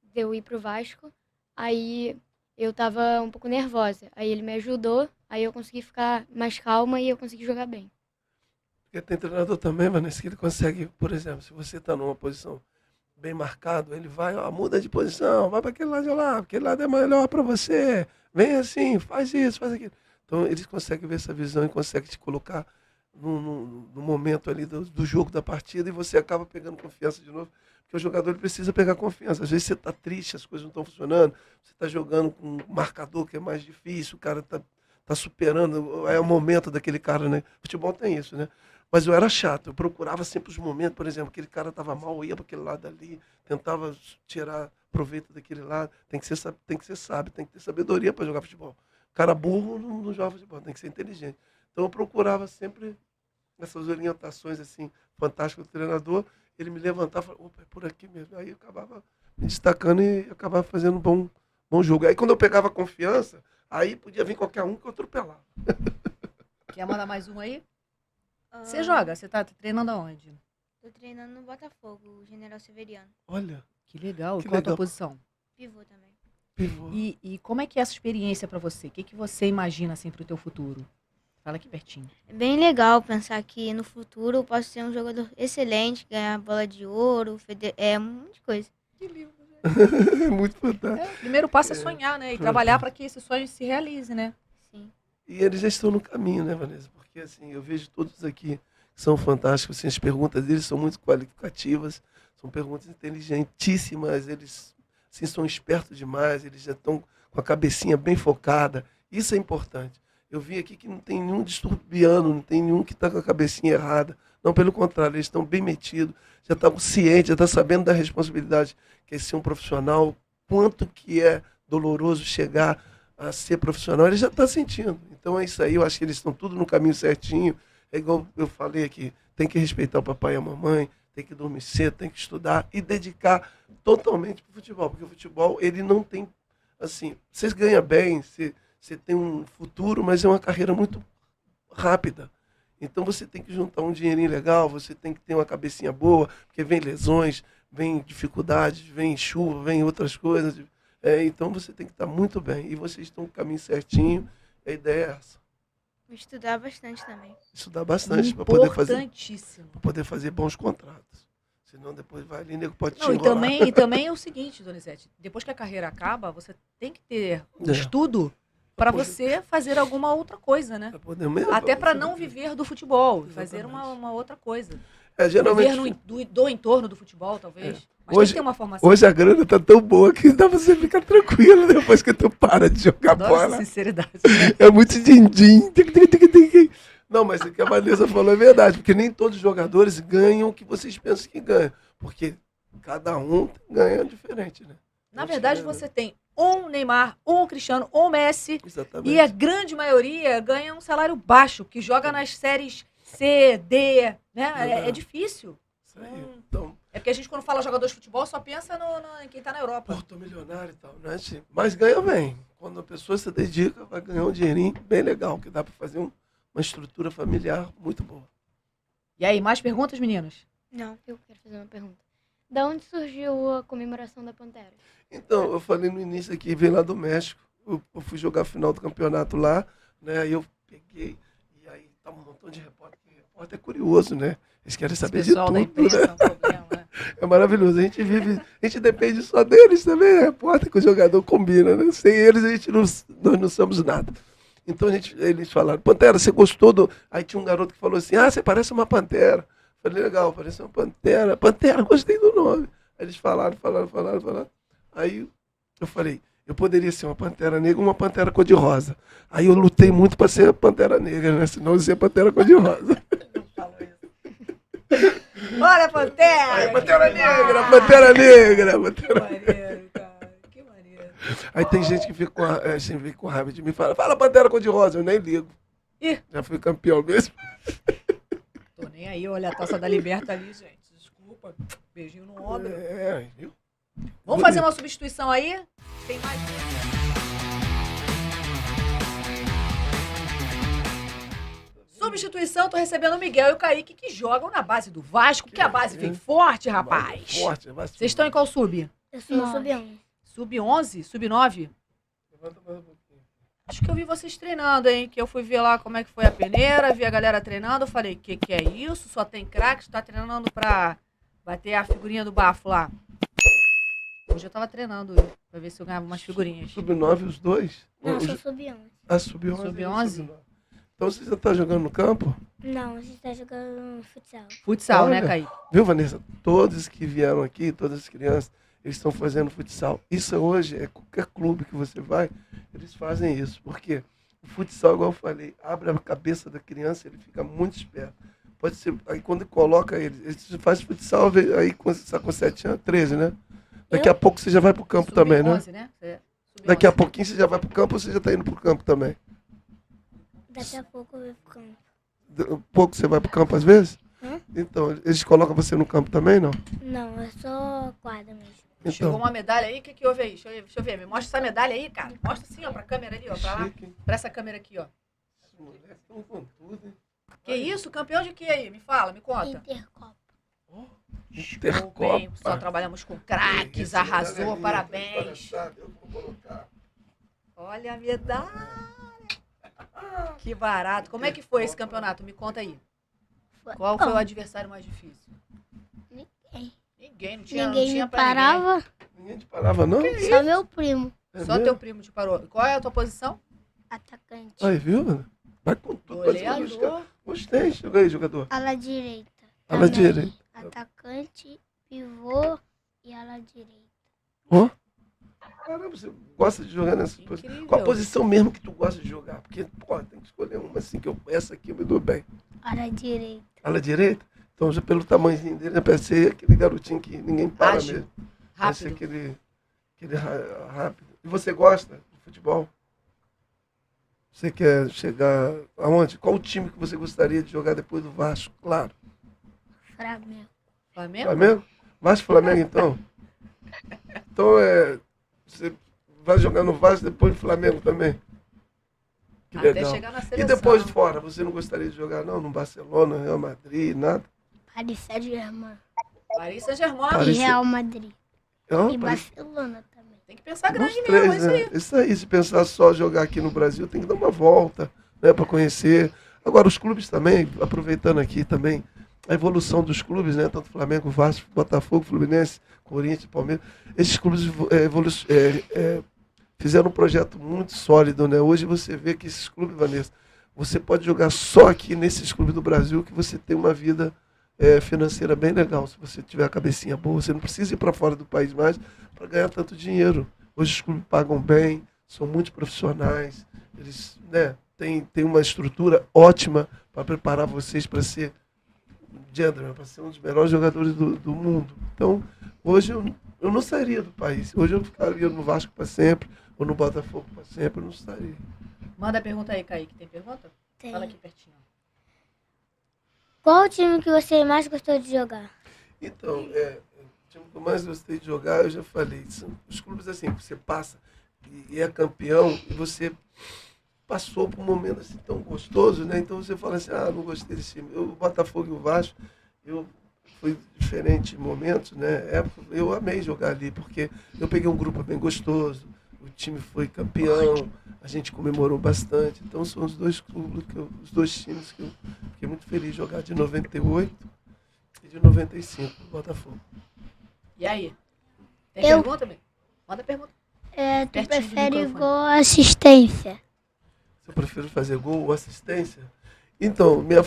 de eu ir pro Vasco, aí eu tava um pouco nervosa. Aí ele me ajudou, aí eu consegui ficar mais calma e eu consegui jogar bem. Porque tem treinador também, Vanessa, que ele consegue, por exemplo, se você está numa posição bem marcada, ele vai, muda de posição, vai para aquele lado de lá, aquele lado é melhor para você, vem assim, faz isso, faz aquilo. Então eles conseguem ver essa visão e conseguem te colocar no momento ali do jogo, da partida, e você acaba pegando confiança de novo. Porque o jogador ele precisa pegar confiança. Às vezes você está triste, as coisas não estão funcionando, você está jogando com um marcador que é mais difícil, o cara tá superando, é o momento daquele cara, né? Futebol tem isso, né? Mas eu era chato, eu procurava sempre os momentos, por exemplo, aquele cara estava mal, eu ia para aquele lado ali, tentava tirar proveito daquele lado. Tem que ser sábio, tem que ter sabedoria para jogar futebol. Cara burro não joga futebol, tem que ser inteligente. Então eu procurava sempre essas orientações assim fantásticas do treinador. Ele me levantava e falava, opa, é por aqui mesmo. Aí eu acabava me destacando e acabava fazendo um bom jogo. Aí quando eu pegava confiança, aí podia vir qualquer um que eu atropelava. Quer mandar mais um aí? Você joga? Você tá treinando aonde? Tô treinando no Botafogo, o General Severiano. Olha, Que legal. Que Qual a tua legal. posição? Pivô também. pivô. E como é que é essa experiência pra você? O que você imagina assim pro teu futuro? Fala aqui pertinho. É bem legal pensar que no futuro eu posso ser um jogador excelente, ganhar bola de ouro, um monte de coisa. Que lindo, Muito fantástico. O primeiro passo é sonhar, né? E trabalhar para que esse sonho se realize, né? sim. E eles já estão no caminho, né, Vanessa? Porque, assim, eu vejo todos aqui que são fantásticos, assim, as perguntas deles são muito qualificativas, são perguntas inteligentíssimas, eles, assim, são espertos demais, eles já estão com a cabecinha bem focada. Isso é importante. Eu vi aqui que não tem nenhum disturbiano, não tem nenhum que está com a cabecinha errada. Não, pelo contrário, eles estão bem metidos, já estão cientes, já estão sabendo da responsabilidade que é ser um profissional, quanto que é doloroso chegar a ser profissional, ele já está sentindo. Então é isso aí, eu acho que eles estão tudo no caminho certinho. É igual eu falei aqui, tem que respeitar o papai e a mamãe, tem que dormir cedo, tem que estudar e dedicar totalmente para o futebol, porque o futebol, ele não tem, assim, você ganha bem, você tem um futuro, mas é uma carreira muito rápida. Então você tem que juntar um dinheirinho legal, você tem que ter uma cabecinha boa, porque vem lesões, vem dificuldades, vem chuva, vem outras coisas. Então você tem que estar muito bem. E vocês estão no caminho certinho, a ideia é essa. Estudar bastante também. Estudar bastante para Importantíssimo. poder fazer bons contratos. Senão depois vai ali, nego pode te Não, enrolar. e também é o seguinte, Donizete, depois que a carreira acaba, você tem que ter um É. estudo para Pois é. você fazer alguma outra coisa, né? Pra poder mesmo, Até para você não poder- viver do futebol, Exatamente. fazer uma outra coisa. Geralmente, Viver do entorno do futebol, talvez. Mas Hoje- tem que ter uma formação. hoje a grana tá tão boa que dá pra você ficar tranquilo depois que tu para de jogar Adoro essa bola. sinceridade. Né? É muito din-din. Não, mas o que a Vanessa falou é verdade, porque nem todos os jogadores ganham o que vocês pensam que ganham. Porque cada um ganha diferente, né? Na verdade, você tem um Neymar, um Cristiano, um Messi, Exatamente. e a grande maioria ganha um salário baixo, que joga nas séries C, D, né? É difícil. Isso aí. Então, É porque a gente, quando fala jogador de futebol, só pensa em quem tá na Europa. pô, tô milionário e tal, né? Mas ganha bem. Quando a pessoa se dedica, vai ganhar um dinheirinho bem legal, que dá pra fazer uma estrutura familiar muito boa. E aí, mais perguntas, meninos? Não, eu quero fazer uma pergunta. Da onde surgiu a comemoração da Pantera? Então, eu falei no início aqui, veio lá do México. Eu fui jogar a final do campeonato lá, né? Aí eu peguei, e aí tá um montão de repórter. Repórter é curioso, né? Eles querem saber de Pessoal da tudo, imprensa né? é um problema, né? É maravilhoso. A gente depende só deles também, né? Repórter com o jogador combina, né? Sem eles, nós não somos nada. Então eles falaram, Pantera, você gostou do. Aí tinha um garoto que falou assim, você parece uma pantera. Falei, legal, parece uma pantera. Pantera, gostei do nome. Aí eles falaram. Aí eu falei, eu poderia ser uma pantera negra ou uma pantera cor-de-rosa. Aí eu lutei muito para ser a pantera negra, né? Senão eu ia ser a pantera cor-de-rosa. Olha a Pantera! Aí, pantera negra, pantera negra, Que pantera. maneiro, cara. Que maneiro. Aí tem gente que fica com raiva de mim e fala pantera cor-de-rosa, eu nem ligo. Ih. Já fui campeão mesmo. Tô nem aí, olha a taça da Liberta ali, gente. Desculpa. Beijinho no ombro. Viu? Vamos fazer uma substituição aí? Tem mais. Substituição, tô recebendo o Miguel e o Kaique, que jogam na base do Vasco, que a base vem forte, rapaz. Forte, Vocês estão em qual sub? Eu sou Nove. sub-11. Sub-11? Sub-9? Levanta mais um pouquinho. Acho que eu vi vocês treinando, hein? Que eu fui ver lá como é que foi a peneira, vi a galera treinando, eu falei, que é isso? Só tem craques, tá treinando pra bater a figurinha do bafo lá. Hoje eu tava treinando pra ver se eu ganhava umas figurinhas. Sub-9 os dois? Não, eu Os- sou sub-11. Sub-11. Sub-11? Sub-9. Então você já tá jogando no campo? Não, a gente tá jogando futsal. Futsal, Olha. né, Kaique? Viu, Vanessa? Todos que vieram aqui, todas as crianças, eles estão fazendo futsal. Isso hoje, qualquer clube que você vai, eles fazem isso. Porque o futsal, igual eu falei, abre a cabeça da criança, ele fica muito esperto. Pode ser, aí quando coloca ele faz futsal, aí quando você está com 7 anos, 13, né? Daqui a pouco você já vai pro campo também, né? Sub-11, né? Sub-11. Daqui a pouquinho você já vai pro campo ou você já tá indo pro campo também? Daqui a pouco eu vou pro campo. Pouco você vai pro campo às vezes? Hã? Então, eles colocam você no campo também, não? Não, é só quadra mesmo. Chegou Então, uma medalha aí, o que houve aí? Deixa eu ver, me mostra essa medalha aí, cara. Mostra assim, ó, pra câmera ali, ó, pra lá. chique, hein? Pra essa câmera aqui, ó. Os moleques estão com tudo, hein? Que isso? Campeão de quê aí? Me fala, me conta. Intercopa. Muito bem, só trabalhamos com craques, Isso, arrasou, medalha parabéns. linda, eu vou colocar. Olha a medalha. Que barato. Como é que foi esse campeonato? Me conta aí. Qual foi o adversário mais difícil? Ninguém. Ninguém, não tinha, Ninguém não tinha me pra ninguém. parava, Ninguém te parava, não? só meu primo. É Só mesmo? teu primo te parou. Qual é a tua posição? Atacante. Aí, viu? Vai com tudo pra cima dos caras. Goleador. Gostei. Chega aí, jogador. Ala direita. Ala também. direita. Atacante, pivô e ala direita. Ó. Caramba, você gosta de jogar nessa posição. Incrível. Qual a posição mesmo que tu gosta de jogar? Porque, pô, tem que escolher uma assim, essa aqui eu me dou bem. Ala direita. Ala direita? Então, já pelo tamanhozinho dele, né, parece ser aquele garotinho que ninguém para Ágil. mesmo. Parece Rápido. aquele rápido. E você gosta de futebol? Você quer chegar aonde? Qual o time que você gostaria de jogar depois do Vasco? Claro. Flamengo. Flamengo? Flamengo? Vasco e Flamengo, então? Então, você vai jogar no Vasco depois do Flamengo também? Que Até legal. chegar na E seleção. depois de fora, você não gostaria de jogar, não? No Barcelona, Real Madrid, nada? Paris Saint-Germain. Paris Saint-Germain. Paris- E Real Madrid. Não, E Paris- Barcelona também. Tem que pensar grande Os mesmo, é três, isso né? aí. Isso aí, se pensar só jogar aqui no Brasil, tem que dar uma volta, né, para conhecer. Agora, os clubes também, aproveitando aqui também, a evolução dos clubes, né, tanto Flamengo, Vasco, Botafogo, Fluminense, Corinthians, Palmeiras, esses clubes fizeram um projeto muito sólido, né? Hoje você vê que esses clubes, Vanessa, você pode jogar só aqui nesses clubes do Brasil que você tem uma vida financeira bem legal. Se você tiver a cabecinha boa, você não precisa ir para fora do país mais para ganhar tanto dinheiro. Hoje os clubes pagam bem, são muito profissionais, eles, né, têm uma estrutura ótima para preparar vocês para ser gentleman, para ser um dos melhores jogadores do mundo. Então, hoje eu não sairia do país. Hoje eu ficaria no Vasco para sempre, ou no Botafogo para sempre, eu não sairia. Manda a pergunta aí, Kaique. Tem pergunta? Tem. Fala aqui pertinho. Qual o time que você mais gostou de jogar? Então, o time que eu mais gostei de jogar, eu já falei, são os clubes assim, que você passa e é campeão, e você passou por um momento assim tão gostoso, né? Então você fala assim, não gostei desse time. O Botafogo e o Vasco, foi diferente em momentos, né? Eu amei jogar ali, porque eu peguei um grupo bem gostoso, o time foi campeão, a gente comemorou bastante. Então são os dois clubes, os dois times que eu fiquei muito feliz de jogar, de 98 e de 95, o Botafogo. E aí? Tem Eu- pergunta, bem? Manda pergunta. Tu Pertinho do prefere microfone. gol ou assistência? Se eu prefiro fazer gol ou assistência? Então, meu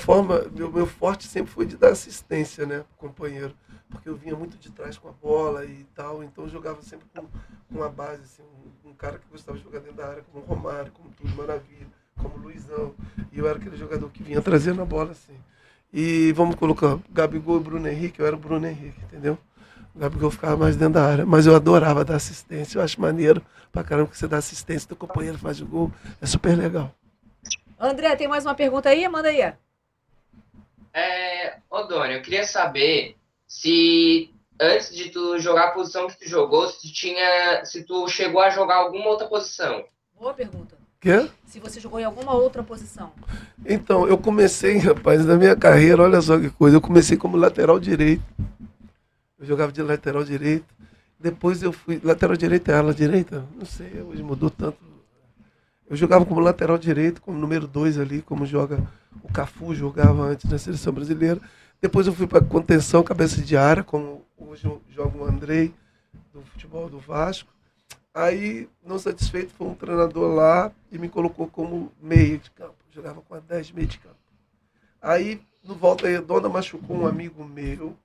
forte sempre foi de dar assistência, né, pro companheiro. Porque eu vinha muito de trás com a bola e tal, então eu jogava sempre com uma base, assim, um cara que gostava de jogar dentro da área, como o Romário, como o Túlio Maravilha, como o Luizão. E eu era aquele jogador que vinha trazendo a bola, assim. E vamos colocar Gabigol e Bruno Henrique, eu era o Bruno Henrique, entendeu? O Gabigol ficava mais dentro da área, mas eu adorava dar assistência, eu acho maneiro pra caramba que você dá assistência, teu companheiro faz o gol, é super legal. André, tem mais uma pergunta aí? Manda aí. Ô Doni, eu queria saber se antes de tu jogar a posição que tu jogou, se tu chegou a jogar alguma outra posição. Boa pergunta. Quê? Se você jogou em alguma outra posição. Então, eu comecei, rapaz, na minha carreira, olha só que coisa, eu comecei como lateral direito. Eu jogava de lateral direito. Depois eu fui. Lateral direito é ala direita? Não sei, hoje mudou tanto. Eu jogava como lateral direito, como número 2 ali, como joga o Cafu jogava antes na seleção brasileira. Depois eu fui para contenção, cabeça de área, como hoje eu jogo o Andrei, do futebol do Vasco. Aí, não satisfeito, foi um treinador lá e me colocou como meia de campo. Eu jogava com a 10 meia de campo. Aí, no Volta Redonda, machucou um amigo meu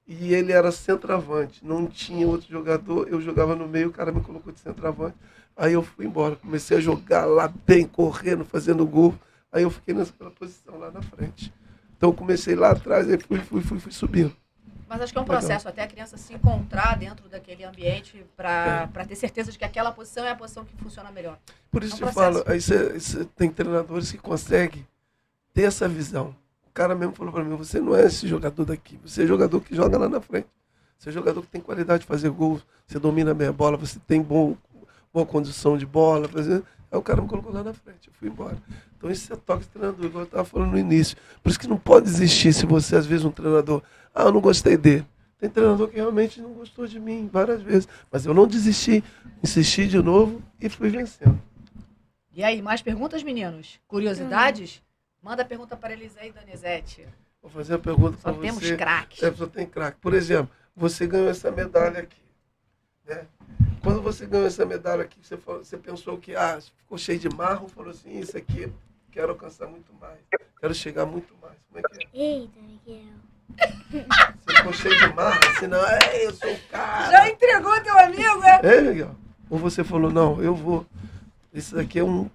e ele era centroavante. Não tinha outro jogador, eu jogava no meio, o cara me colocou de centroavante. Aí eu fui embora, comecei a jogar lá bem, correndo, fazendo gol. Aí eu fiquei naquela posição lá na frente. Então eu comecei lá atrás e fui subindo. Mas acho que é um Legal. processo até a criança se encontrar dentro daquele ambiente para ter certeza de que aquela posição é a posição que funciona melhor. Por isso É um que eu processo. falo, aí você tem treinadores que conseguem ter essa visão. O cara mesmo falou para mim, você não é esse jogador daqui, você é jogador que joga lá na frente. Você é jogador que tem qualidade de fazer gol, você domina bem a bola, você tem boa condição de bola. Aí o cara me colocou lá na frente, eu fui embora. Então isso é toque de treinador, igual eu estava falando no início. Por isso que não pode existir se você, às vezes, um treinador, eu não gostei dele. Tem treinador que realmente não gostou de mim várias vezes. Mas eu não desisti, insisti de novo e fui vencendo. E aí, mais perguntas, meninos? Curiosidades? Manda a pergunta para eles aí, Donizete. Vou fazer uma pergunta Só para temos você. craques. Só tem craque. Por exemplo, você ganhou essa medalha aqui, né? Quando você ganhou essa medalha aqui, você pensou que ficou cheio de marro, falou assim, isso aqui, quero alcançar muito mais, quero chegar muito mais. Como é que é? Eita, Miguel. Você ficou cheio de marro, assim, não, eu sou o cara. Já entregou teu amigo, né? É, Miguel? Ou você falou, não, eu vou. Isso daqui é um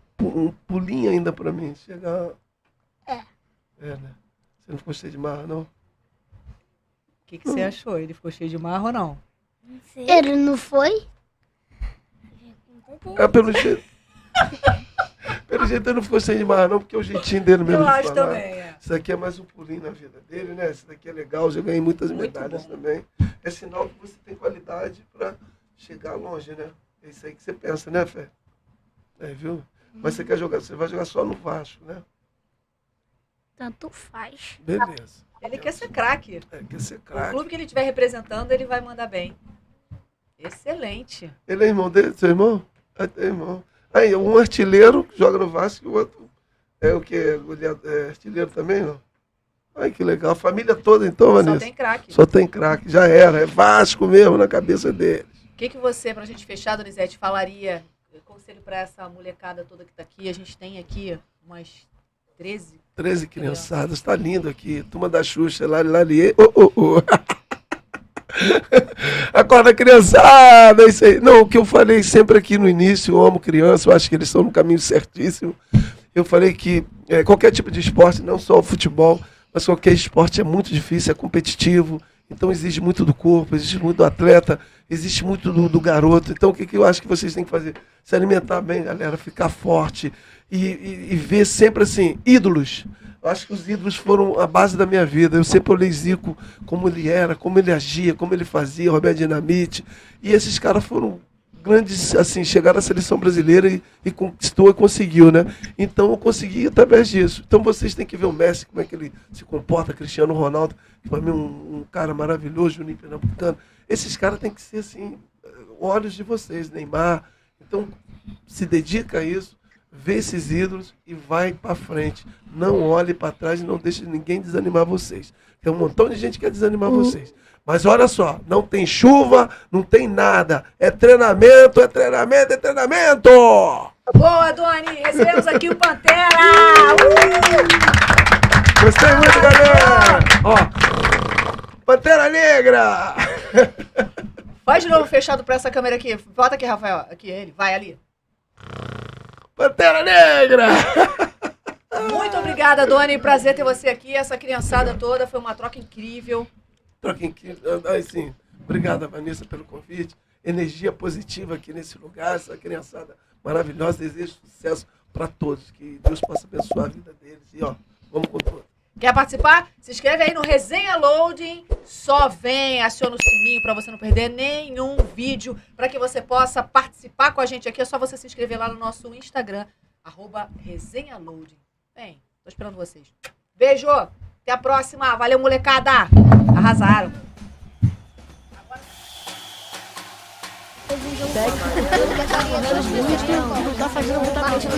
pulinho ainda pra mim, chegar... É, né? Você não ficou cheio de marra, não? O que você achou? Ele ficou cheio de marra ou não? Não sei. Ele não foi? Pelo jeito... Pelo jeito ele não ficou cheio de marra, não, porque é o jeitinho dele mesmo Eu de acho falar. também, é. Isso aqui é mais um pulinho na vida dele, né? Isso daqui é legal, já ganhei muitas Muito medalhas bom. também. É sinal que você tem qualidade pra chegar longe, né? É isso aí que você pensa, né, Fé? É, viu? Mas você quer jogar, você vai jogar só no Vasco, né? Tanto faz. Beleza. Ele quer ser craque. Quer ser O craque. clube que ele estiver representando, ele vai mandar bem. Excelente. Ele é irmão dele, seu irmão? É irmão. Aí, um artilheiro que joga no Vasco e o outro é o quê? É artilheiro também, não? Ai, que legal. A família toda, então, Vanessa? Só tem craque. Só tem craque. Já era. É Vasco mesmo na cabeça deles. O que você, pra gente fechar, Donizete, falaria, conselho pra essa molecada toda que tá aqui? A gente tem aqui umas 13. 13 criançadas. Tá lindo aqui. Turma da Xuxa, Lari. Oh. Acorda, criançada. Isso aí. Não, o que eu falei sempre aqui no início, eu amo criança, eu acho que eles estão no caminho certíssimo. Eu falei que qualquer tipo de esporte, não só o futebol, mas qualquer esporte é muito difícil, é competitivo, então exige muito do corpo, exige muito do atleta, existe muito do garoto. Então o que eu acho que vocês têm que fazer? Se alimentar bem, galera, ficar forte e ver sempre assim, ídolos. Eu acho que os ídolos foram a base da minha vida. Eu sempre olhei Zico, como ele era, como ele agia, como ele fazia, Roberto Dinamite. E esses caras foram grandes, assim, chegaram à seleção brasileira e conquistou e conseguiu, né? Então eu consegui através disso. Então vocês têm que ver o Messi, como é que ele se comporta, Cristiano Ronaldo, que para mim é um cara maravilhoso, Juninho Pernambucano. Esses caras têm que ser, assim, olhos de vocês, Neymar. Então se dedica a isso. Vê esses ídolos e vai para frente. Não olhe para trás e não deixe ninguém desanimar vocês. Tem um montão de gente que quer desanimar vocês. Mas olha só, não tem chuva, não tem nada. É treinamento, é treinamento, é treinamento! Boa, Doni! Recebemos aqui o Pantera! Gostei muito, galera! Ó, Pantera Negra! Faz de novo fechado pra essa câmera aqui. Volta aqui, Rafael. Aqui, ele. Vai ali. Pantera Negra! Muito obrigada, Doni. Prazer ter você aqui. Essa criançada toda. Foi uma troca incrível. Troca incrível. Sim. Obrigada, Vanessa, pelo convite. Energia positiva aqui nesse lugar. Essa criançada maravilhosa. Desejo sucesso para todos. Que Deus possa abençoar a vida deles. E, ó, vamos com tudo. Quer participar? Se inscreve aí no Resenha Loading. Só vem, aciona o sininho para você não perder nenhum vídeo. Para que você possa participar com a gente aqui. É só você se inscrever lá no nosso Instagram. @Resenha Loading. Vem, tô esperando vocês. Beijo. Até a próxima. Valeu, molecada. Arrasaram. Tá fazendo muita coisa.